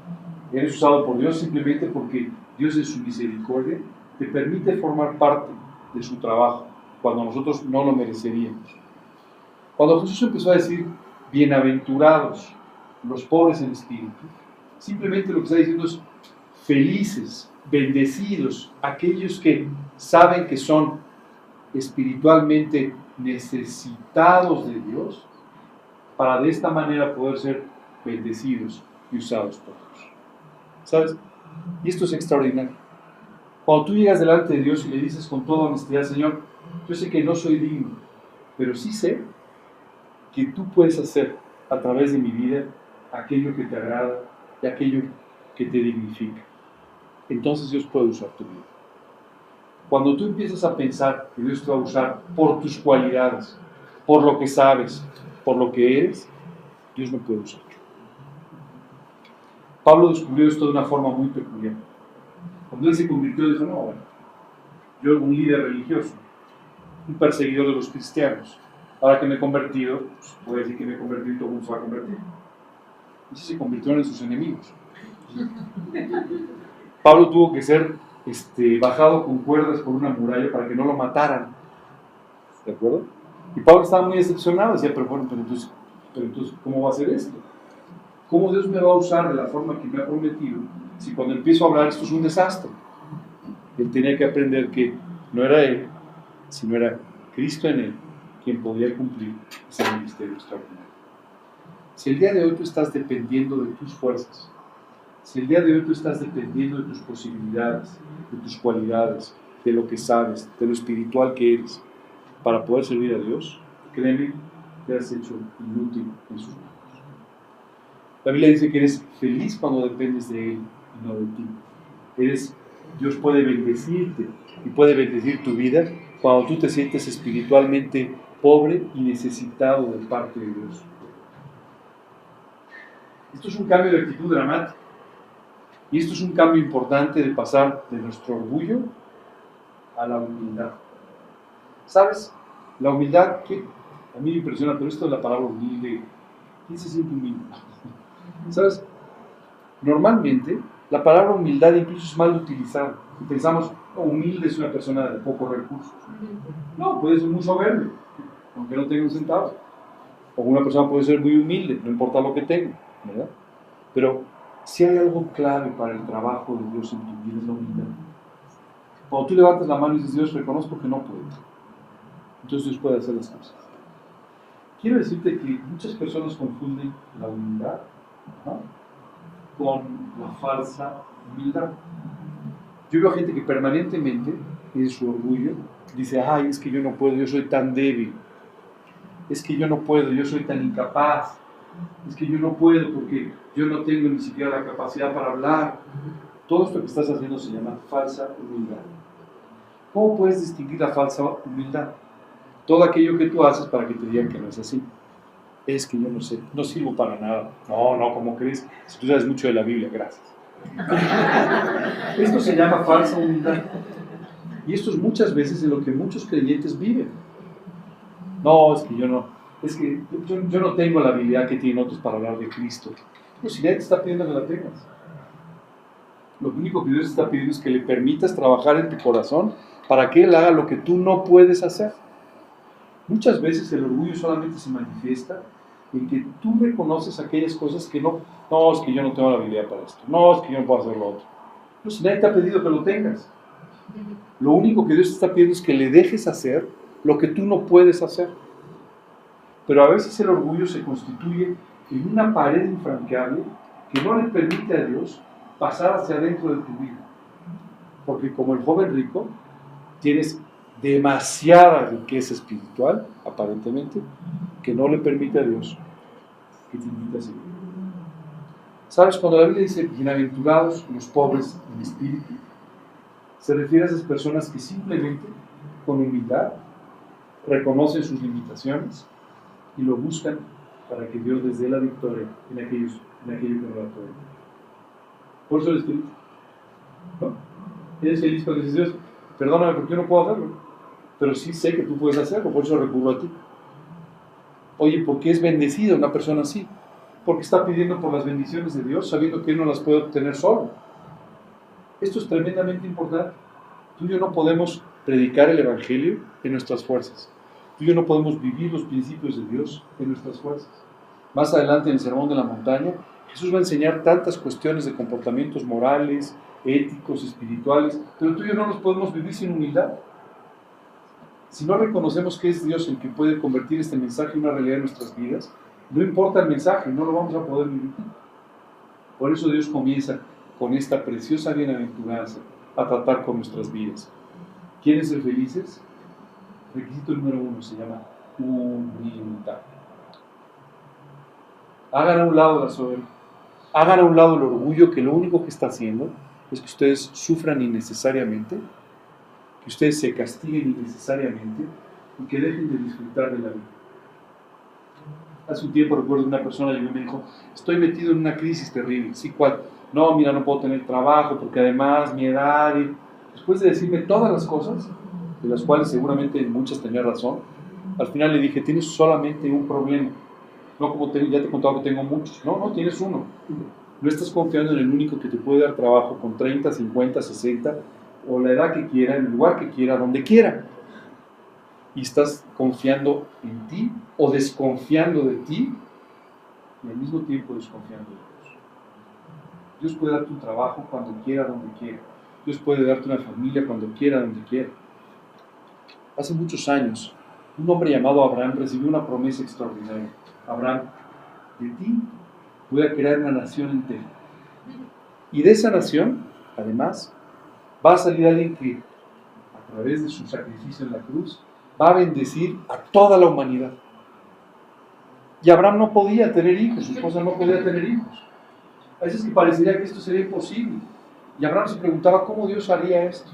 eres usado por Dios simplemente porque Dios en su misericordia te permite formar parte de su trabajo cuando nosotros no lo mereceríamos. Cuando Jesús empezó a decir bienaventurados los pobres en espíritu, simplemente lo que está diciendo es felices, bendecidos, aquellos que saben que son espiritualmente necesitados de Dios para de esta manera poder ser bendecidos y usados por Dios. ¿Sabes? Y esto es extraordinario. Cuando tú llegas delante de Dios y le dices con toda honestidad, Señor, yo sé que no soy digno, pero sí sé que tú puedes hacer a través de mi vida aquello que te agrada y aquello que te dignifica. Entonces Dios puede usar tu vida. Cuando tú empiezas a pensar que Dios te va a usar por tus cualidades, por lo que sabes, por lo que eres, Dios no puede usar. Pablo descubrió esto de una forma muy peculiar. Cuando él se convirtió, dijo, no, bueno, yo un líder religioso, un perseguidor de los cristianos, ahora que me he convertido, pues, puedo decir que me he convertido y todo el mundo se va a convertir. Y se convirtieron en sus enemigos. Pablo tuvo que ser bajado con cuerdas por una muralla para que no lo mataran. ¿De acuerdo? Y Pablo estaba muy decepcionado, decía, pero entonces, ¿cómo va a ser esto? ¿Cómo Dios me va a usar de la forma que me ha prometido si cuando empiezo a hablar esto es un desastre? Él tenía que aprender que no era él, sino era Cristo en él quien podía cumplir ese ministerio extraordinario. Si el día de hoy tú estás dependiendo de tus fuerzas, si el día de hoy tú estás dependiendo de tus posibilidades, de tus cualidades, de lo que sabes, de lo espiritual que eres, para poder servir a Dios, créeme, te has hecho inútil en sus manos. La Biblia dice que eres feliz cuando dependes de Él y no de ti. Dios puede bendecirte y puede bendecir tu vida cuando tú te sientes espiritualmente pobre y necesitado de parte de Dios. Esto es un cambio de actitud dramático. Y esto es un cambio importante de pasar de nuestro orgullo a la humildad. ¿Sabes? La humildad, que a mí me impresiona, pero esto de la palabra humilde, ¿quién se siente humilde? ¿Sabes? Normalmente, la palabra humildad incluso es mal utilizada. Y pensamos, humilde es una persona de pocos recursos. No, puede ser muy soberbio, aunque no tenga un centavo. O una persona puede ser muy humilde, no importa lo que tenga, ¿verdad? Pero si hay algo clave para el trabajo de Dios en tu vida, es la humildad. Cuando tú levantas la mano y dices, Dios, reconozco que no puedo, entonces Dios puede hacer las cosas. Quiero decirte que muchas personas confunden la humildad, ¿no?, con la falsa humildad. Yo veo gente que permanentemente, en su orgullo, dice, ay, es que yo no puedo, yo soy tan débil. Es que yo no puedo, yo soy tan incapaz. Es que yo no puedo porque yo no tengo ni siquiera la capacidad para hablar. Todo esto que estás haciendo se llama falsa humildad. ¿Cómo puedes distinguir la falsa humildad? Todo aquello que tú haces para que te digan que no es así. Es que yo no sé, no sirvo para nada. No, ¿cómo crees? Si tú sabes mucho de la Biblia, gracias. Esto se llama falsa humildad. Y esto es muchas veces en lo que muchos creyentes viven. No, es que yo no tengo la habilidad que tienen otros para hablar de Cristo. Pues si nadie te está pidiendo que la tengas. Lo único que Dios está pidiendo es que le permitas trabajar en tu corazón para que Él haga lo que tú no puedes hacer. Muchas veces el orgullo solamente se manifiesta en que tú reconoces aquellas cosas que no, es que yo no tengo la habilidad para esto, no, es que yo no puedo hacer lo otro. No, si nadie te ha pedido que lo tengas. Lo único que Dios te está pidiendo es que le dejes hacer lo que tú no puedes hacer. Pero a veces el orgullo se constituye en una pared infranqueable que no le permite a Dios pasar hacia adentro de tu vida. Porque como el joven rico, tienes demasiada riqueza espiritual, aparentemente, que no le permite a Dios que te invite a seguir. ¿Sabes? Cuando la Biblia dice bienaventurados los pobres en espíritu, se refiere a esas personas que simplemente, con humildad, reconocen sus limitaciones y lo buscan para que Dios les dé la victoria en aquello que no la pueden. Por eso eres feliz, ¿no? Eres feliz cuando dices, Dios, perdóname porque yo no puedo hacerlo, pero sí sé que tú puedes hacerlo, por eso recurro a ti. Oye, ¿por qué es bendecida una persona así? Porque está pidiendo por las bendiciones de Dios, sabiendo que Él no las puede obtener solo. Esto es tremendamente importante. Tú y yo no podemos predicar el Evangelio en nuestras fuerzas. Tú y yo no podemos vivir los principios de Dios en nuestras fuerzas. Más adelante en el Sermón de la Montaña, Jesús va a enseñar tantas cuestiones de comportamientos morales, éticos, espirituales, pero tú y yo no los podemos vivir sin humildad. Si no reconocemos que es Dios el que puede convertir este mensaje en una realidad en nuestras vidas, no importa el mensaje, no lo vamos a poder vivir. Por eso Dios comienza con esta preciosa bienaventuranza a tratar con nuestras vidas. ¿Quieren ser felices? Requisito número 1 se llama humildad. Hagan a un lado la soberbia. Hagan a un lado el orgullo, que lo único que está haciendo es que ustedes sufran innecesariamente, que ustedes se castiguen innecesariamente y que dejen de disfrutar de la vida. Hace un tiempo recuerdo una persona llegó y me dijo, estoy metido en una crisis terrible. ¿Sí, cuál? No, mira, no puedo tener trabajo porque además mi edad... Y... Después de decirme todas las cosas, de las cuales seguramente muchas tenía razón, al final le dije, tienes solamente un problema. No como ya te he contado que tengo muchos. No, no, tienes uno. No estás confiando en el único que te puede dar trabajo con 30, 50, 60, o la edad que quiera, en el lugar que quiera, donde quiera. Y estás confiando en ti o desconfiando de ti y al mismo tiempo desconfiando de Dios. Dios puede darte un trabajo cuando quiera, donde quiera. Dios puede darte una familia cuando quiera, donde quiera. Hace muchos años, un hombre llamado Abraham recibió una promesa extraordinaria. Abraham, de ti voy a crear una nación entera. Y de esa nación, además, va a salir alguien que, a través de su sacrificio en la cruz, va a bendecir a toda la humanidad. Y Abraham no podía tener hijos, su esposa no podía tener hijos. A veces que parecería que esto sería imposible. Y Abraham se preguntaba cómo Dios haría esto.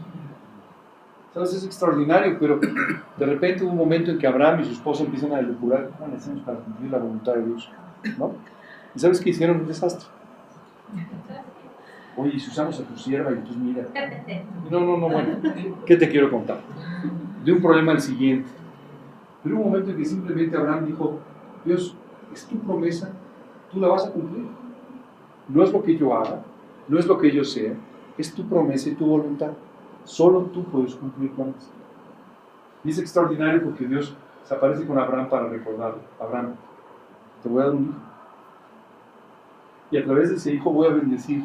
¿Sabes? Es extraordinario, pero de repente hubo un momento en que Abraham y su esposa empiezan a elucubrar cómo le hacemos para cumplir la voluntad de Dios, ¿no? ¿Y sabes qué hicieron? Un desastre. Oye, si usamos a tu sierva y entonces mira. No, bueno. ¿Qué te quiero contar? De un problema al siguiente. Pero hubo un momento en que simplemente Abraham dijo, Dios, es tu promesa, tú la vas a cumplir. No es lo que yo haga, no es lo que yo sea, es tu promesa y tu voluntad. Solo tú puedes cumplir con eso. Y es extraordinario porque Dios se aparece con Abraham para recordarlo. Abraham, te voy a dar un hijo. Y a través de ese hijo voy a bendecir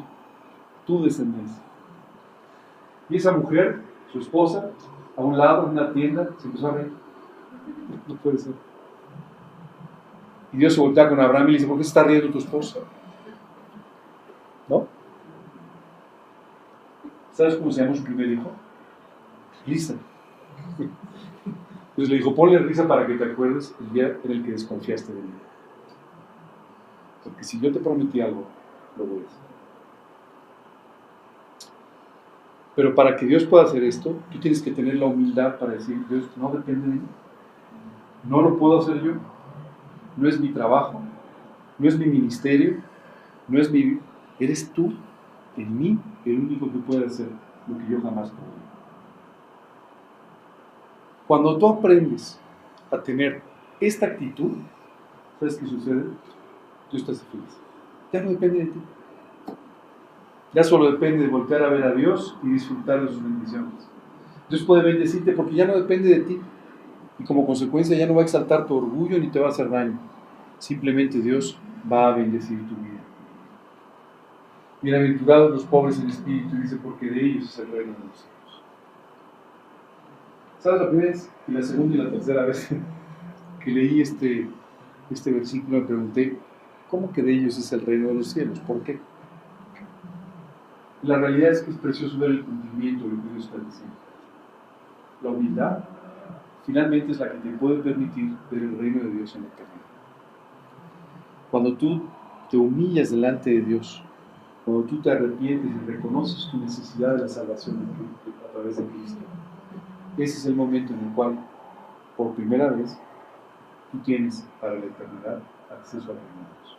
tu descendencia. Y esa mujer, su esposa, a un lado, en una tienda, se empezó a reír. No puede ser. Y Dios se voltea con Abraham y le dice, ¿por qué se está riendo tu esposa? ¿No? ¿Sabes cómo se llama su primer hijo? Risa. Entonces le dijo, ponle risa para que te acuerdes el día en el que desconfiaste de mí. Porque si yo te prometí algo, lo voy a hacer. Pero para que Dios pueda hacer esto, tú tienes que tener la humildad para decir, Dios, no depende de mí. No lo puedo hacer yo. No es mi trabajo, no es mi ministerio, no es mi... Eres tú, en mí, el único que puede hacer lo que yo jamás puedo. Cuando tú aprendes a tener esta actitud, ¿sabes qué sucede? Tú estás feliz. Ya no depende de ti. Ya solo depende de voltear a ver a Dios y disfrutar de sus bendiciones. Dios puede bendecirte porque ya no depende de ti. Y como consecuencia ya no va a exaltar tu orgullo ni te va a hacer daño. Simplemente Dios va a bendecir tu vida. Bienaventurados los pobres en espíritu, dice, porque de ellos es el reino de los cielos. ¿Sabes la primera vez? Y la segunda y la tercera vez que leí este versículo me pregunté, ¿cómo que de ellos es el reino de los cielos? ¿Por qué? La realidad es que es precioso ver el cumplimiento de lo que Dios está diciendo. La humildad finalmente es la que te puede permitir ver el reino de Dios en la eternidad. Cuando tú te humillas delante de Dios, cuando tú te arrepientes y reconoces tu necesidad de la salvación a través de Cristo, ese es el momento en el cual, por primera vez, tú tienes para la eternidad acceso al reino de Dios.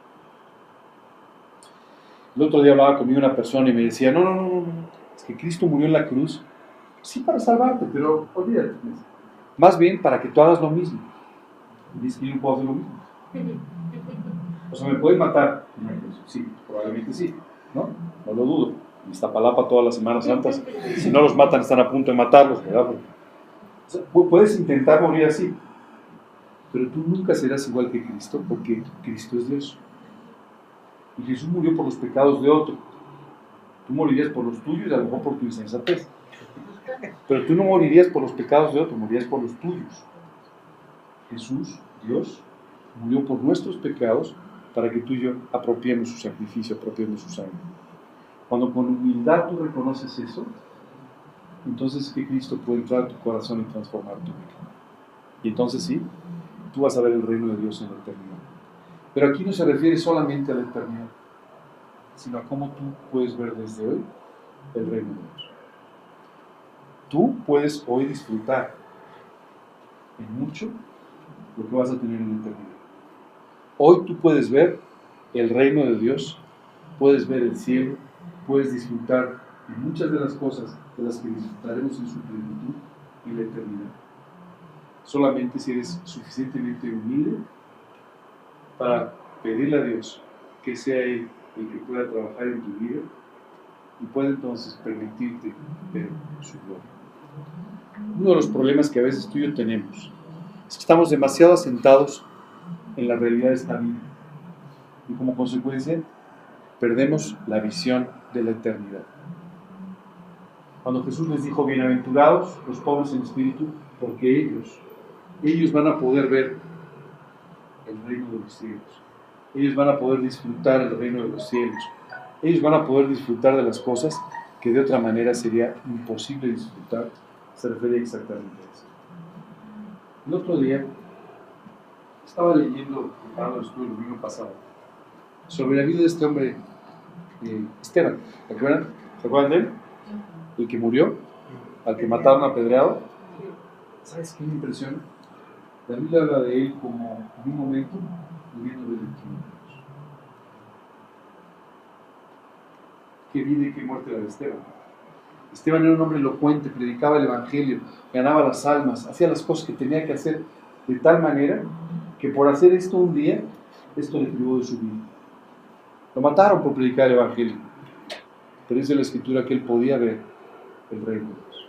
El otro día hablaba conmigo una persona y me decía, no, es que Cristo murió en la cruz, sí para salvarte, pero olvídate. Más bien para que tú hagas lo mismo. Y dice que yo no puedo hacer lo mismo. O sea, ¿me pueden matar? Sí, probablemente sí, ¿no? No lo dudo. En Iztapalapa todas las Semanas Santas, si no los matan, están a punto de matarlos, ¿verdad? O sea, puedes intentar morir así, pero tú nunca serás igual que Cristo, porque Cristo es Dios. Y Jesús murió por los pecados de otro. Tú morirías por los tuyos y a lo mejor por tu insensatez. Pero tú no morirías por los pecados de otro, morirías por los tuyos. Jesús, Dios, Murió por nuestros pecados para que tú y yo apropiemos su sacrificio, apropiemos su sangre. Cuando con humildad tú reconoces eso, entonces que Cristo puede entrar a tu corazón y transformar tu vida. Y entonces sí, tú vas a ver el reino de Dios en la eternidad. Pero aquí no se refiere solamente a la eternidad, sino a cómo tú puedes ver desde hoy el reino de Dios. Tú puedes hoy disfrutar en mucho lo que vas a tener en la eternidad. Hoy tú puedes ver el reino de Dios, puedes ver el cielo, puedes disfrutar de muchas de las cosas de las que disfrutaremos en su plenitud y la eternidad. Solamente si eres suficientemente humilde para pedirle a Dios que sea Él el que pueda trabajar en tu vida y pueda entonces permitirte ver su gloria. Uno de los problemas que a veces tú y yo tenemos es que estamos demasiado asentados en la realidad de esta vida y como consecuencia perdemos la visión de la eternidad. Cuando Jesús les dijo, bienaventurados los pobres en espíritu, porque ellos van a poder ver el reino de los cielos. Ellos van a poder disfrutar el reino de los cielos. Ellos van a poder disfrutar de las cosas que de otra manera sería imposible disfrutar. Se refiere exactamente a eso. El otro día estaba leyendo, estuve el domingo pasado, sobre la vida de este hombre, Esteban. ¿Se acuerdan? ¿Se acuerdan de él? El que murió, al que mataron apedreado. ¿Sabes qué me impresiona? La Biblia habla de él como en un momento muriendo de 21 años. Qué vida y qué muerte la de Esteban. Esteban era un hombre elocuente, predicaba el evangelio, ganaba las almas, hacía las cosas que tenía que hacer de tal manera que por hacer esto un día, esto le privó de su vida. Lo mataron por predicar el evangelio, pero dice la escritura que él podía ver el reino de Dios.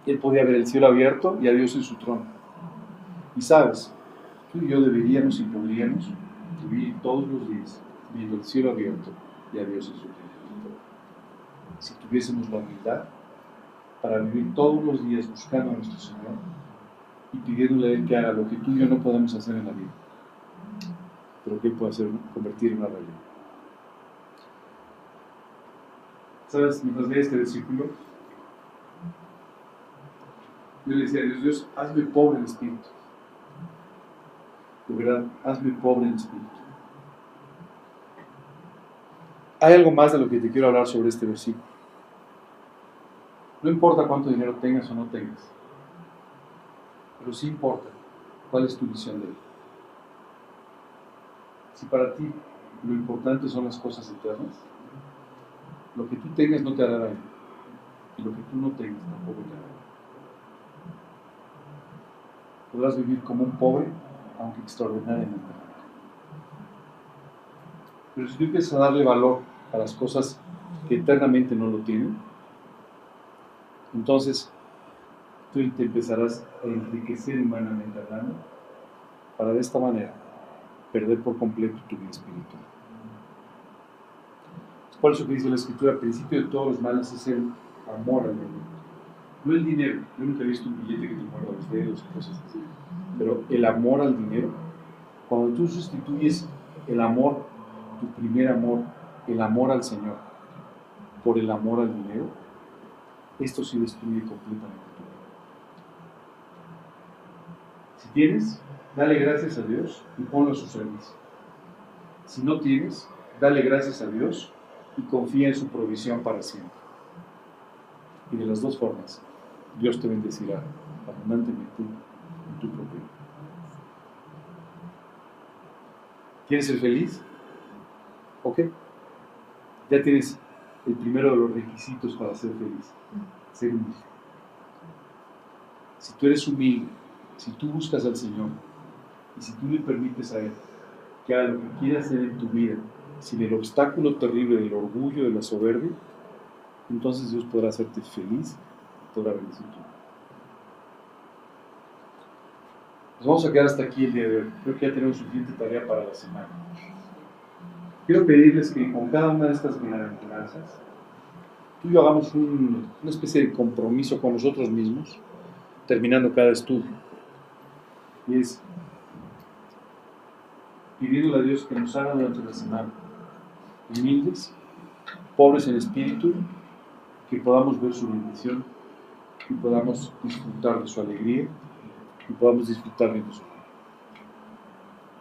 Él podía ver el cielo abierto y a Dios en su trono. Y sabes, tú y yo deberíamos y podríamos vivir todos los días viendo el cielo abierto y a Dios en su trono. Si tuviésemos la humildad para vivir todos los días buscando a nuestro Señor y pidiéndole a Él que haga lo que tú y yo no podemos hacer en la vida, pero que Él puede hacer, convertir en una realidad. ¿Sabes? Mientras leía este versículo, yo le decía a Dios, Dios, hazme pobre en espíritu. De verdad, hazme pobre en espíritu. Hay algo más de lo que te quiero hablar sobre este versículo. No importa cuánto dinero tengas o no tengas, pero sí importa cuál es tu visión de él. Si para ti lo importante son las cosas eternas, lo que tú tengas no te hará daño, y lo que tú no tengas tampoco te hará daño. Podrás vivir como un pobre, aunque extraordinariamente rico. Pero si tú empiezas a darle valor a las cosas que eternamente no lo tienen, entonces tú te empezarás a enriquecer humanamente hablando para de esta manera perder por completo tu vida espiritual. Es por eso que dice la Escritura, el principio de todos los males es el amor al dinero. No el dinero. Yo nunca he visto un billete que te muerda los dedos y cosas así. Pero el amor al dinero, cuando tú sustituyes el amor, tu primer amor, el amor al Señor, por el amor al dinero, esto sí destruye completamente tu vida. Si tienes, dale gracias a Dios y ponlo a su servicio. Si no tienes, dale gracias a Dios y confía en su provisión para siempre. Y de las dos formas, Dios te bendecirá abundantemente en tu propio vida. ¿Quieres ser feliz? Ok. Ya tienes el primero de los requisitos para ser feliz. Ser humilde. Si tú eres humilde, si tú buscas al Señor y si tú le permites a Él que haga lo que quiera hacer en tu vida, sin el obstáculo terrible del orgullo, de la soberbia, entonces Dios podrá hacerte feliz y podrá bendecir tu vida. Nos vamos a quedar hasta aquí el día de hoy. Creo que ya tenemos suficiente tarea para la semana. Quiero pedirles que con cada una de estas bienaventuranzas, tú y yo hagamos una especie de compromiso con nosotros mismos, terminando cada estudio. y es pidiéndole a Dios que nos haga durante la semana humildes, pobres en espíritu, que podamos ver su bendición y podamos disfrutar de su alegría y podamos disfrutar de su amor.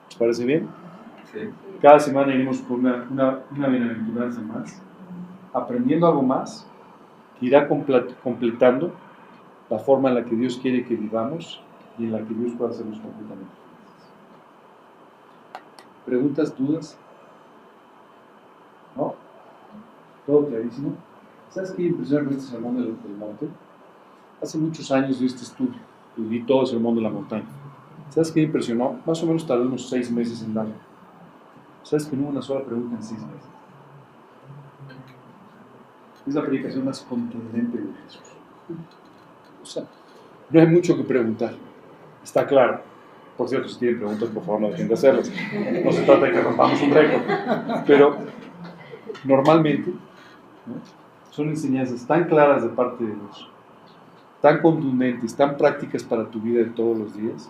¿Les parece bien? Sí. Cada semana iremos con una bienaventuranza más, aprendiendo algo más, que irá completando la forma en la que Dios quiere que vivamos y en la que Dios pueda hacernos completamente felices. ¿Preguntas, dudas? ¿No? ¿Todo clarísimo? ¿Sabes qué impresión con este sermón del monte? Hace muchos años di este estudio y vi todo el sermón de la montaña. ¿Sabes qué me impresionó? Más o menos tardé unos 6 meses en darlo. ¿Sabes que no hubo una sola pregunta en 6 meses? Es la predicación más contundente de Jesús. O sea, no hay mucho que preguntar. Está claro. Por cierto, si tienen preguntas, por favor, no dejen de hacerlas. No se trata de que rompamos un récord. Pero, normalmente, ¿no?, son enseñanzas tan claras de parte de Dios, tan contundentes, tan prácticas para tu vida de todos los días,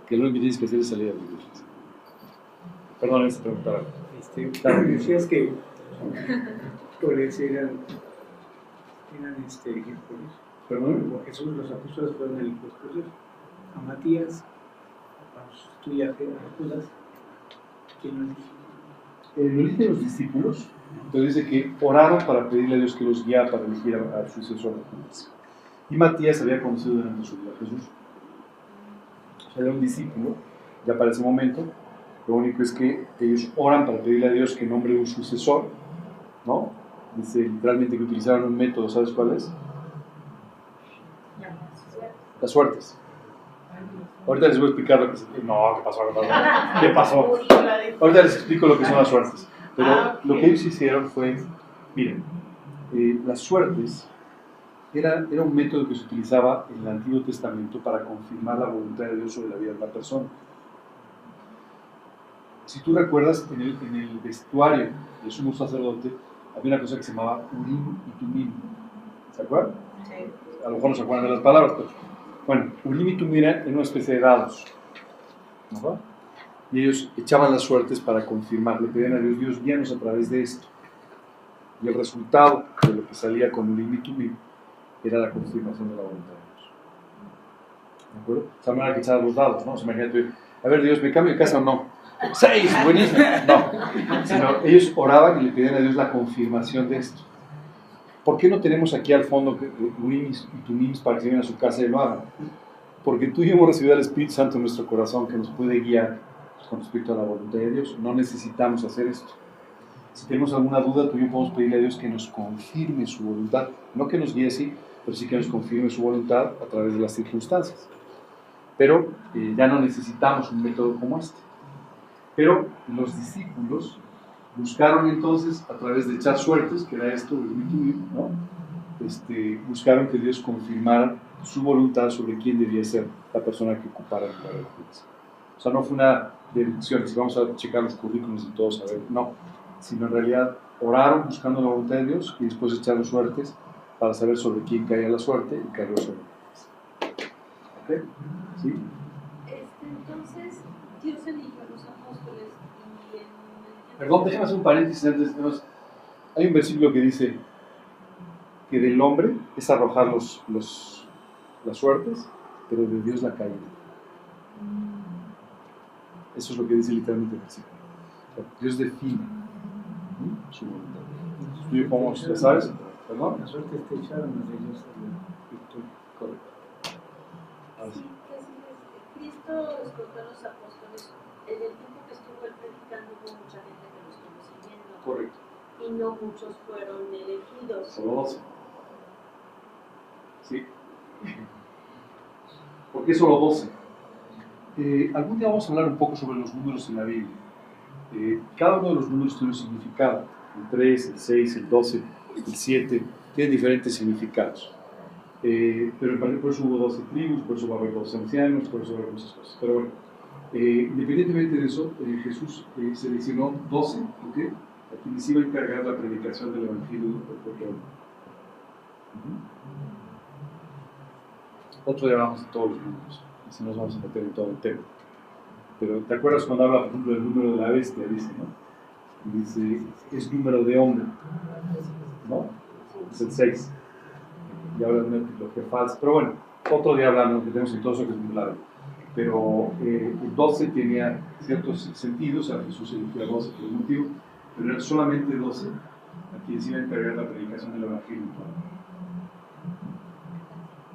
que lo único que tienes que hacer es salir a vivirlas. Perdón, esta pregunta. Decías que los eran ejemplos. Perdón. Como Jesús, los apóstoles fueron ejemplos. A Matías, a tú y a Judas, ¿quién lo dijo? Lo dicen los discípulos. Entonces dice que oraron para pedirle a Dios que los guiara para elegir a su sucesor de Judas. Y Matías había conocido durante su vida a Jesús. O sea, era un discípulo, ya para ese momento. Lo único es que ellos oran para pedirle a Dios que nombre un sucesor, ¿no? Dice literalmente que utilizaron un método, ¿sabes cuál es? Las suertes. Ahorita les voy a explicar lo que es. No, ¿qué pasó? ¿Qué pasó? Ahorita les explico lo que son las suertes. Pero lo que ellos hicieron fue, miren, las suertes era un método que se utilizaba en el Antiguo Testamento para confirmar la voluntad de Dios sobre la vida de la persona. Si tú recuerdas, en el vestuario del sumo sacerdote había una cosa que se llamaba Urim y Tumim. ¿Se acuerdan? Sí. A lo mejor no se acuerdan de las palabras, pero bueno, Urim y Tumim eran una especie de dados, ¿no? Y ellos echaban las suertes para confirmar, le pedían a Dios, Dios, guíanos a través de esto. Y el resultado de lo que salía con Urim y Tumim era la confirmación de la voluntad de Dios. ¿De acuerdo? O sea, no era que echar los dados, ¿no? O sea, imagínate, a ver, Dios, ¿me cambio de casa o no? 6, buenísimo. No, sino ellos oraban y le pedían a Dios la confirmación de esto. ¿Por qué no tenemos aquí al fondo Urim y Tumim para que se vayan a su casa y lo hagan? Porque tú y yo hemos recibido al Espíritu Santo en nuestro corazón que nos puede guiar con respecto a la voluntad de Dios. No necesitamos hacer esto. Si tenemos alguna duda, tú y yo podemos pedirle a Dios que nos confirme su voluntad. No que nos guíe así, pero sí que nos confirme su voluntad a través de las circunstancias. Pero ya no necesitamos un método como este. Pero los discípulos buscaron entonces, a través de echar suertes, que era esto, ¿no? Buscaron que Dios confirmara su voluntad sobre quién debía ser la persona que ocupara el lugar de Judas. O sea, no fue una deducción, si vamos a checar los currículos y todo, saber, no, sino en realidad oraron buscando la voluntad de Dios y después echaron suertes para saber sobre quién caía la suerte y cayó sobre Judas. ¿Ok? ¿Sí? Entonces, Dios eligió a los apóstoles y Perdón, déjame hacer un paréntesis antes. Hay un versículo que dice que del hombre es arrojar las suertes, pero de Dios la caída. Eso es lo que dice literalmente el versículo. O sea, Dios define su voluntad. Tú y yo podemos, ¿ya sabes? ¿Perdón? La suerte te echaron, las de Dios es la victoria. Correcto. Sí, Cristo escogió a los apóstoles en el tiempo que estuvo él predicando, hubo mucha gente que lo estuvo siguiendo. Correcto. Y no muchos fueron elegidos. Solo 12. Sí. ¿Por qué solo 12? Algún día vamos a hablar un poco sobre los números en la Biblia. Cada uno de los números tiene un significado. El 3, el 6, el 12, el 7, tienen diferentes significados. Pero por eso hubo 12 tribus, por eso va a haber 12 ancianos, por eso va a haber muchas cosas. Pero bueno, independientemente de eso, Jesús seleccionó 12, ¿ok?, a quienes iba a encargar la predicación del Evangelio del pueblo. Otro día hablamos de todos los números. Si nos vamos a meter en todo el tema. Pero ¿te acuerdas cuando habla, por ejemplo, del número de la bestia? Dice, ¿no? Dice, es número de hombre, ¿no? Es el 6. Y habla de una epitología falsa. Pero bueno, otro día hablamos, que tenemos en todo eso que es muy largo. Pero el 12 tenía ciertos sentidos, o sea, Jesús eligió a 12 por un motivo, pero eran solamente 12 a quienes iban a encargar la predicación del Evangelio.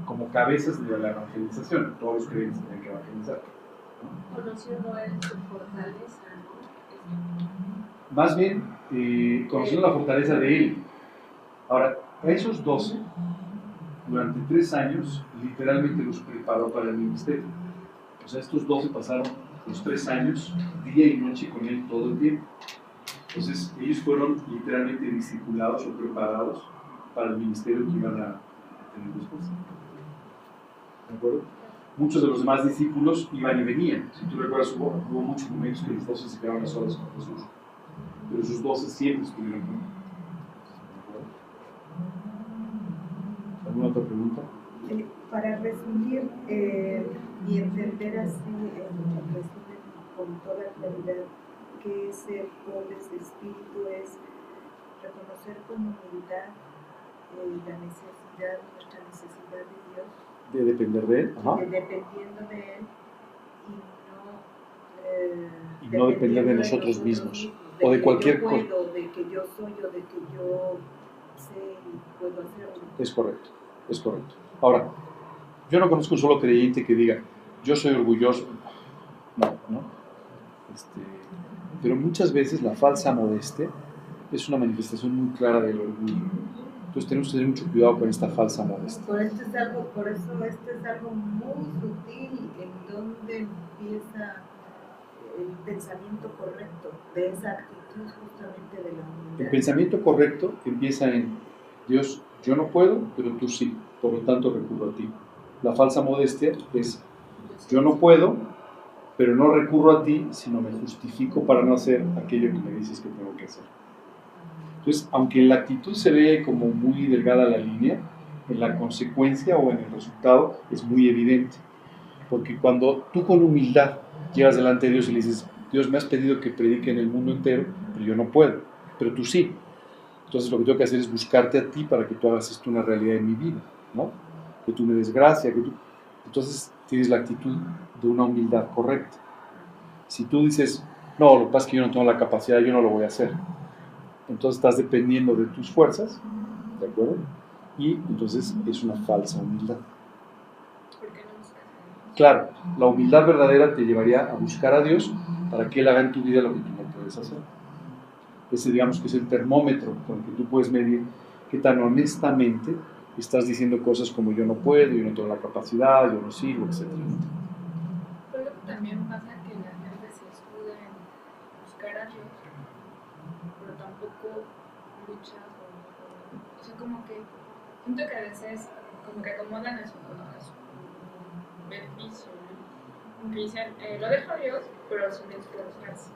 Como cabezas de la evangelización, todos los creyentes tenían que evangelizar. Conociendo él su fortaleza, ¿no? Más bien, conociendo la fortaleza de él. Ahora, a esos 12, durante 3 años, literalmente los preparó para el ministerio. O sea, estos 12 pasaron los 3 años, día y noche con él todo el tiempo. Entonces, ellos fueron literalmente discipulados o preparados para el ministerio que iban a tener después. ¿De acuerdo? Muchos de los demás discípulos iban y venían. Si tú recuerdas, hubo muchos momentos que los 12 se quedaron a solas con Jesús. Pero esos 12 siempre estuvieron con él. ¿Alguna otra pregunta? Para resumir y entender así, en resumen, con toda claridad, qué es el doble espíritu, es reconocer con humildad nuestra necesidad de Dios, De depender de él. Ajá. dependiendo de él Y no depender de nosotros mismos o de cualquier cosa. De que yo soy o de que yo sé y puedo hacerlo. Es correcto, es correcto. Ahora, yo no conozco un solo creyente que diga, yo soy orgulloso. No. Pero muchas veces la falsa modestia es una manifestación muy clara del orgullo. Entonces tenemos que tener mucho cuidado con esta falsa modestia. Por eso esto es algo muy sutil en donde empieza el pensamiento correcto de esa actitud justamente de la humildad. El pensamiento correcto empieza en Dios, yo no puedo, pero tú sí, por lo tanto recurro a ti. La falsa modestia es yo no puedo, pero no recurro a ti, sino me justifico para no hacer aquello que me dices que tengo que hacer. Entonces, aunque en la actitud se ve como muy delgada la línea, en la consecuencia o en el resultado es muy evidente. Porque cuando tú con humildad llegas delante de Dios y le dices, Dios, me has pedido que predique en el mundo entero, pero yo no puedo, pero tú sí. Entonces lo que tengo que hacer es buscarte a ti para que tú hagas esto una realidad en mi vida, ¿no? Que tú me des gracia, que tú... Entonces tienes la actitud de una humildad correcta. Si tú dices, no, lo que pasa es que yo no tengo la capacidad, yo no lo voy a hacer, entonces estás dependiendo de tus fuerzas, ¿de acuerdo? Y entonces es una falsa humildad. ¿Por qué no buscas? Claro, la humildad verdadera te llevaría a buscar a Dios para que Él haga en tu vida lo que tú no puedes hacer. Ese, digamos, que es el termómetro con el que tú puedes medir qué tan honestamente estás diciendo cosas como yo no puedo, yo no tengo la capacidad, yo no sirvo, etc. Pero también pasa que la gente se escuda en buscar a Dios, pero tampoco lucha o sea, como que siento que a veces como que acomodan a su beneficio, ¿no? Como que dicen, lo dejo a Dios, pero sin esforzarse.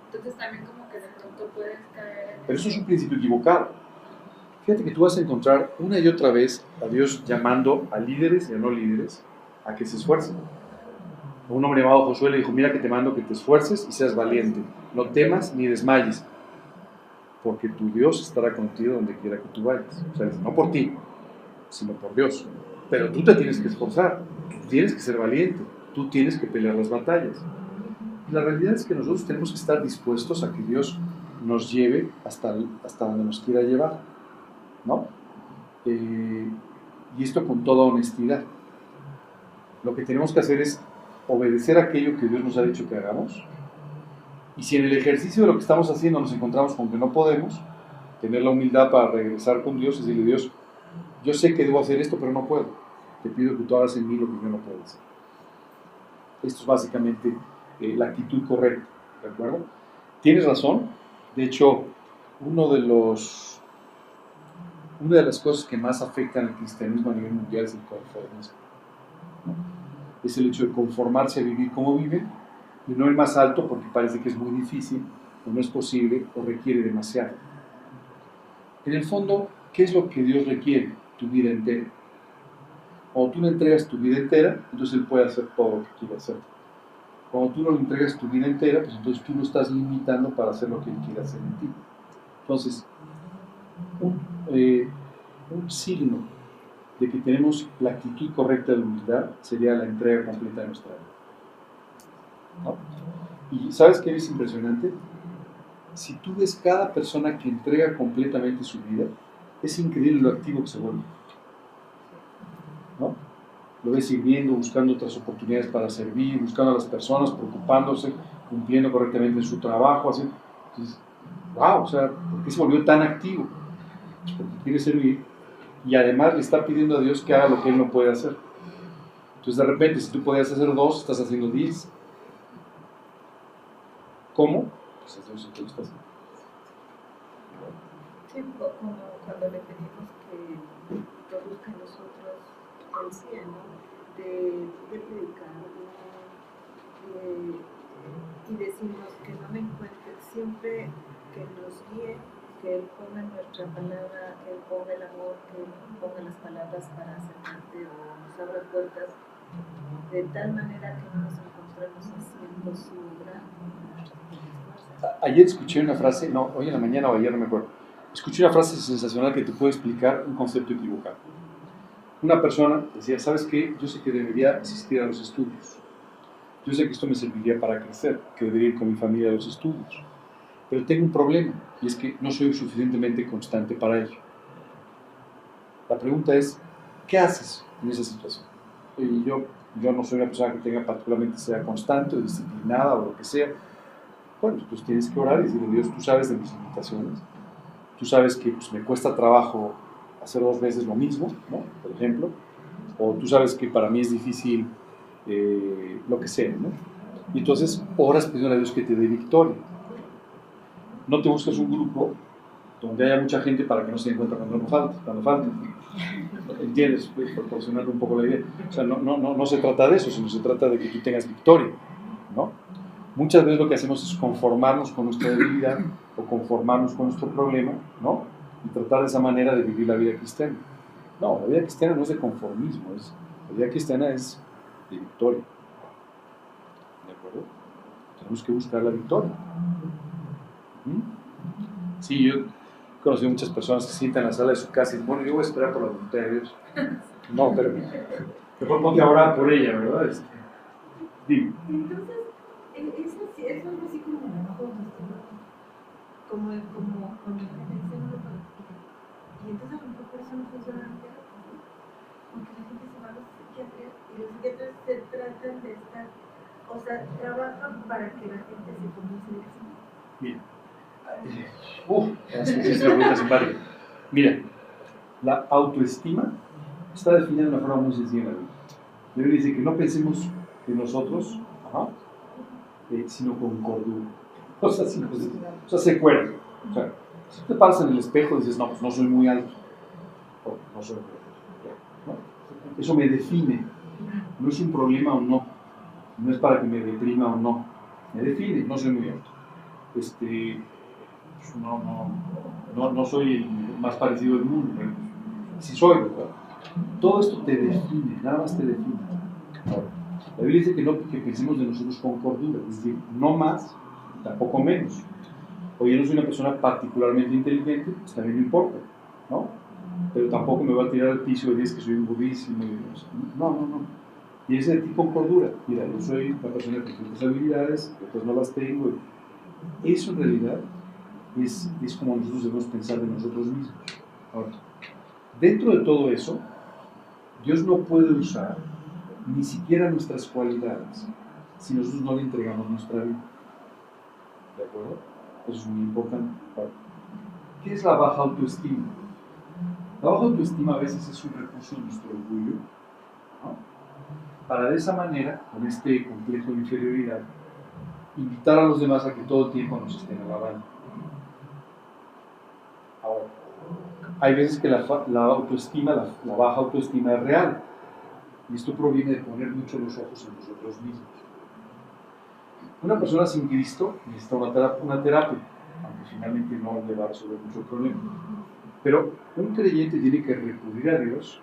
Entonces también como que de pronto puedes caer en Pero eso es un principio equivocado. Fíjate que tú vas a encontrar una y otra vez a Dios llamando a líderes y a no líderes a que se esfuercen. Un hombre llamado Josué le dijo, mira que te mando que te esfuerces y seas valiente, no temas ni desmayes, porque tu Dios estará contigo donde quiera que tú vayas. O sea, no por ti, sino por Dios. Pero tú te tienes que esforzar, tú tienes que ser valiente, tú tienes que pelear las batallas. La realidad es que nosotros tenemos que estar dispuestos a que Dios nos lleve hasta donde nos quiera llevar, ¿no? Y esto con toda honestidad. Lo que tenemos que hacer es obedecer aquello que Dios nos ha dicho que hagamos. Y si en el ejercicio de lo que estamos haciendo nos encontramos con que no podemos, tener la humildad para regresar con Dios y decirle, Dios, yo sé que debo hacer esto, pero no puedo. Te pido que tú hagas en mí lo que yo no puedo hacer. Esto es básicamente la actitud correcta, ¿de acuerdo? Tienes razón. De hecho, una de las cosas que más afectan al cristianismo a nivel mundial es el conformismo, ¿no? Es el hecho de conformarse a vivir como viven y no el más alto porque parece que es muy difícil o no es posible o requiere demasiado. En el fondo, ¿qué es lo que Dios requiere? Tu vida entera. Cuando tú le entregas tu vida entera, entonces Él puede hacer todo lo que quiere hacer. Cuando tú no le entregas tu vida entera, pues entonces tú lo estás limitando para hacer lo que Él quiere hacer en ti. Entonces, un signo de que tenemos la actitud correcta de humildad sería la entrega completa de nuestra vida, ¿no? Y ¿sabes qué es impresionante? Si tú ves cada persona que entrega completamente su vida, es increíble lo activo que se vuelve, ¿no? Lo ves sirviendo, buscando otras oportunidades para servir, buscando a las personas, preocupándose, cumpliendo correctamente su trabajo, así. Entonces, wow, o sea, ¿por qué se volvió tan activo? Porque quiere servir y además le está pidiendo a Dios que haga lo que Él no puede hacer. Entonces, de repente, si tú podías hacer 2, estás haciendo 10. ¿Cómo? Pues es Dios el que lo está haciendo. Sí, como cuando le pedimos que produzca en nosotros el cielo, de predicar, y decimos que no me encuentre, siempre que nos guíe, que Él ponga nuestra palabra, que Él ponga el amor, que Él ponga las palabras para acercarte o nos abra puertas, de tal manera que no nos encontremos haciendo su obra. Ayer escuché una frase, no, hoy en la mañana o ayer no me acuerdo, escuché una frase sensacional que te puede explicar un concepto equivocado. Una persona decía, ¿sabes qué? Yo sé que debería asistir a los estudios. Yo sé que esto me serviría para crecer, que debería ir con mi familia a los estudios. Pero tengo un problema, y es que no soy suficientemente constante para ello. La pregunta es, ¿qué haces en esa situación? Y yo no soy una persona que tenga particularmente sea constante o disciplinada o lo que sea. Bueno, pues tienes que orar y decirle, Dios, tú sabes de mis limitaciones. Tú sabes que pues, me cuesta trabajo hacer 2 veces lo mismo, ¿no? Por ejemplo. O tú sabes que para mí es difícil lo que sea, ¿no? Y entonces oras pidiendo a Dios que te dé victoria. No te buscas un grupo donde haya mucha gente para que no se den cuenta cuando falta. ¿Entiendes? Pues, proporcionando un poco la idea. O sea, no se trata de eso, sino se trata de que tú tengas victoria, ¿no? Muchas veces lo que hacemos es conformarnos con nuestra debilidad o conformarnos con nuestro problema, ¿no? Y tratar de esa manera de vivir la vida cristiana. No, la vida cristiana no es de conformismo, la vida cristiana es de victoria. ¿De acuerdo? Tenemos que buscar la victoria. Sí, yo he conocido muchas personas que se sientan en la sala de su casa y bueno, yo voy a esperar por la voluntad de Dios. No, pero mejor ponte a orar por ella, ¿verdad? Dime. Entonces, eso es algo así como el enojo, como cuando la gente dice no lo practica. Y entonces a lo mejor por eso no funciona la terapia, porque la gente se va a los psiquiatras y los psiquiatras se tratan de estar, o sea, trabajan para que la gente se comience a decir. Mira, mira, la autoestima está definida de una forma muy sencilla en la Biblia. La Biblia dice que no pensemos en nosotros, sino con cordura. O sea, se cuerda. O sea, si te paras en el espejo y dices, no, pues no soy muy alto, o no soy muy alto, ¿no? Eso me define. No es un problema o no. No es para que me deprima o no. Me define, no soy muy alto. No soy el más parecido del mundo, pero sí soy, ¿verdad? Todo esto te define, nada más te define. Ahora, la Biblia dice que pensemos de nosotros con cordura, es decir, no más, tampoco menos. Oye, no soy una persona particularmente inteligente, pues también no importa, ¿no? Pero tampoco me va a tirar al piso y decir que soy un budísimo. No. Y ese de ti con cordura. Mira, yo soy una persona que tiene muchas habilidades, que otras no las tengo. Eso en realidad es como nosotros debemos pensar de nosotros mismos. Ahora, dentro de todo eso, Dios no puede usar ni siquiera nuestras cualidades si nosotros no le entregamos nuestra vida. ¿De acuerdo? Eso es muy importante. Ahora, ¿qué es la baja autoestima? La baja autoestima a veces es un recurso de nuestro orgullo, ¿no? Para de esa manera, con este complejo de inferioridad, invitar a los demás a que todo el tiempo nos estén alabando. Ahora, hay veces que la autoestima, la baja autoestima es real, y esto proviene de poner mucho los ojos en nosotros mismos. Una persona sin Cristo necesita una terapia, aunque finalmente no le va a resolver mucho problema. Pero un creyente tiene que recurrir a Dios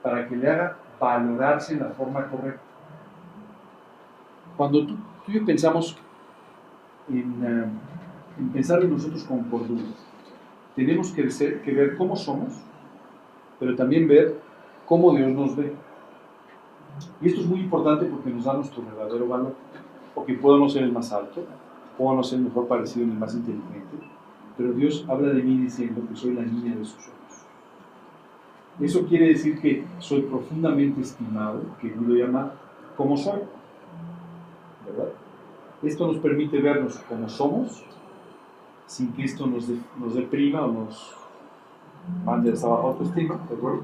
para que le haga valorarse en la forma correcta. Cuando tú y yo pensamos en pensar en nosotros con cordura, tenemos que ver cómo somos, pero también ver cómo Dios nos ve. Y esto es muy importante porque nos da nuestro verdadero valor. Porque puedo no ser el más alto, puedo no ser el mejor parecido ni el más inteligente, pero Dios habla de mí diciendo que soy la niña de sus ojos. Eso quiere decir que soy profundamente estimado, que Dios lo llama como soy, ¿verdad? Esto nos permite vernos como somos, sin que esto nos deprima o nos mande hasta baja autoestima, ¿de acuerdo?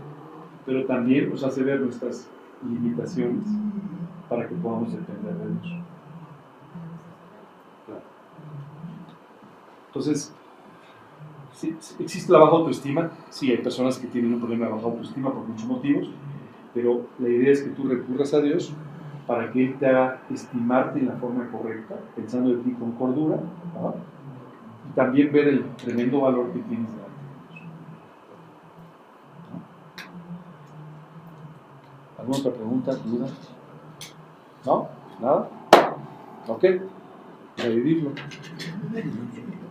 Pero también nos hace ver nuestras limitaciones para que podamos depender de Dios. Claro. Entonces, ¿sí existe la baja autoestima? Sí, hay personas que tienen un problema de baja autoestima por muchos motivos, pero la idea es que tú recurras a Dios para que Él te haga estimarte en la forma correcta, pensando de ti con cordura, ¿no? Y también ver el tremendo valor que tienes delante de Dios. ¿No? ¿Alguna otra pregunta, duda? ¿No? ¿Nada? Ok, para vivirlo.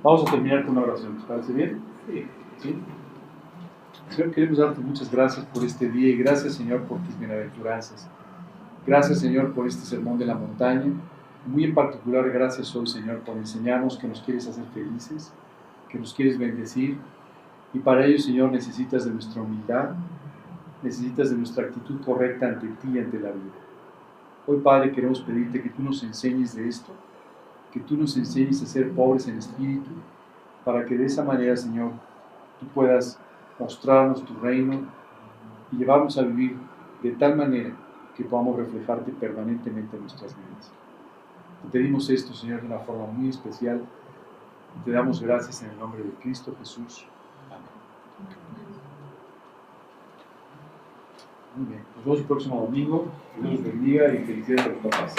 Vamos a terminar con una oración, ¿te parece bien? ¿Sí? Señor, queremos darte muchas gracias por este día y gracias, Señor, por tus bienaventuranzas. Gracias, Señor, por este sermón de la montaña. Muy en particular, gracias hoy, Señor, por enseñarnos que nos quieres hacer felices, que nos quieres bendecir. Y para ello, Señor, necesitas de nuestra humildad, necesitas de nuestra actitud correcta ante ti y ante la vida. Hoy, Padre, queremos pedirte que tú nos enseñes de esto, que tú nos enseñes a ser pobres en espíritu, para que de esa manera, Señor, tú puedas mostrarnos tu reino y llevarnos a vivir de tal manera que podamos reflejarte permanentemente en nuestras vidas. Te pedimos esto, Señor, de una forma muy especial y te damos gracias en el nombre de Cristo Jesús. Amén. Muy bien, nos vemos el próximo domingo. Dios los bendiga y felicidades a los papás.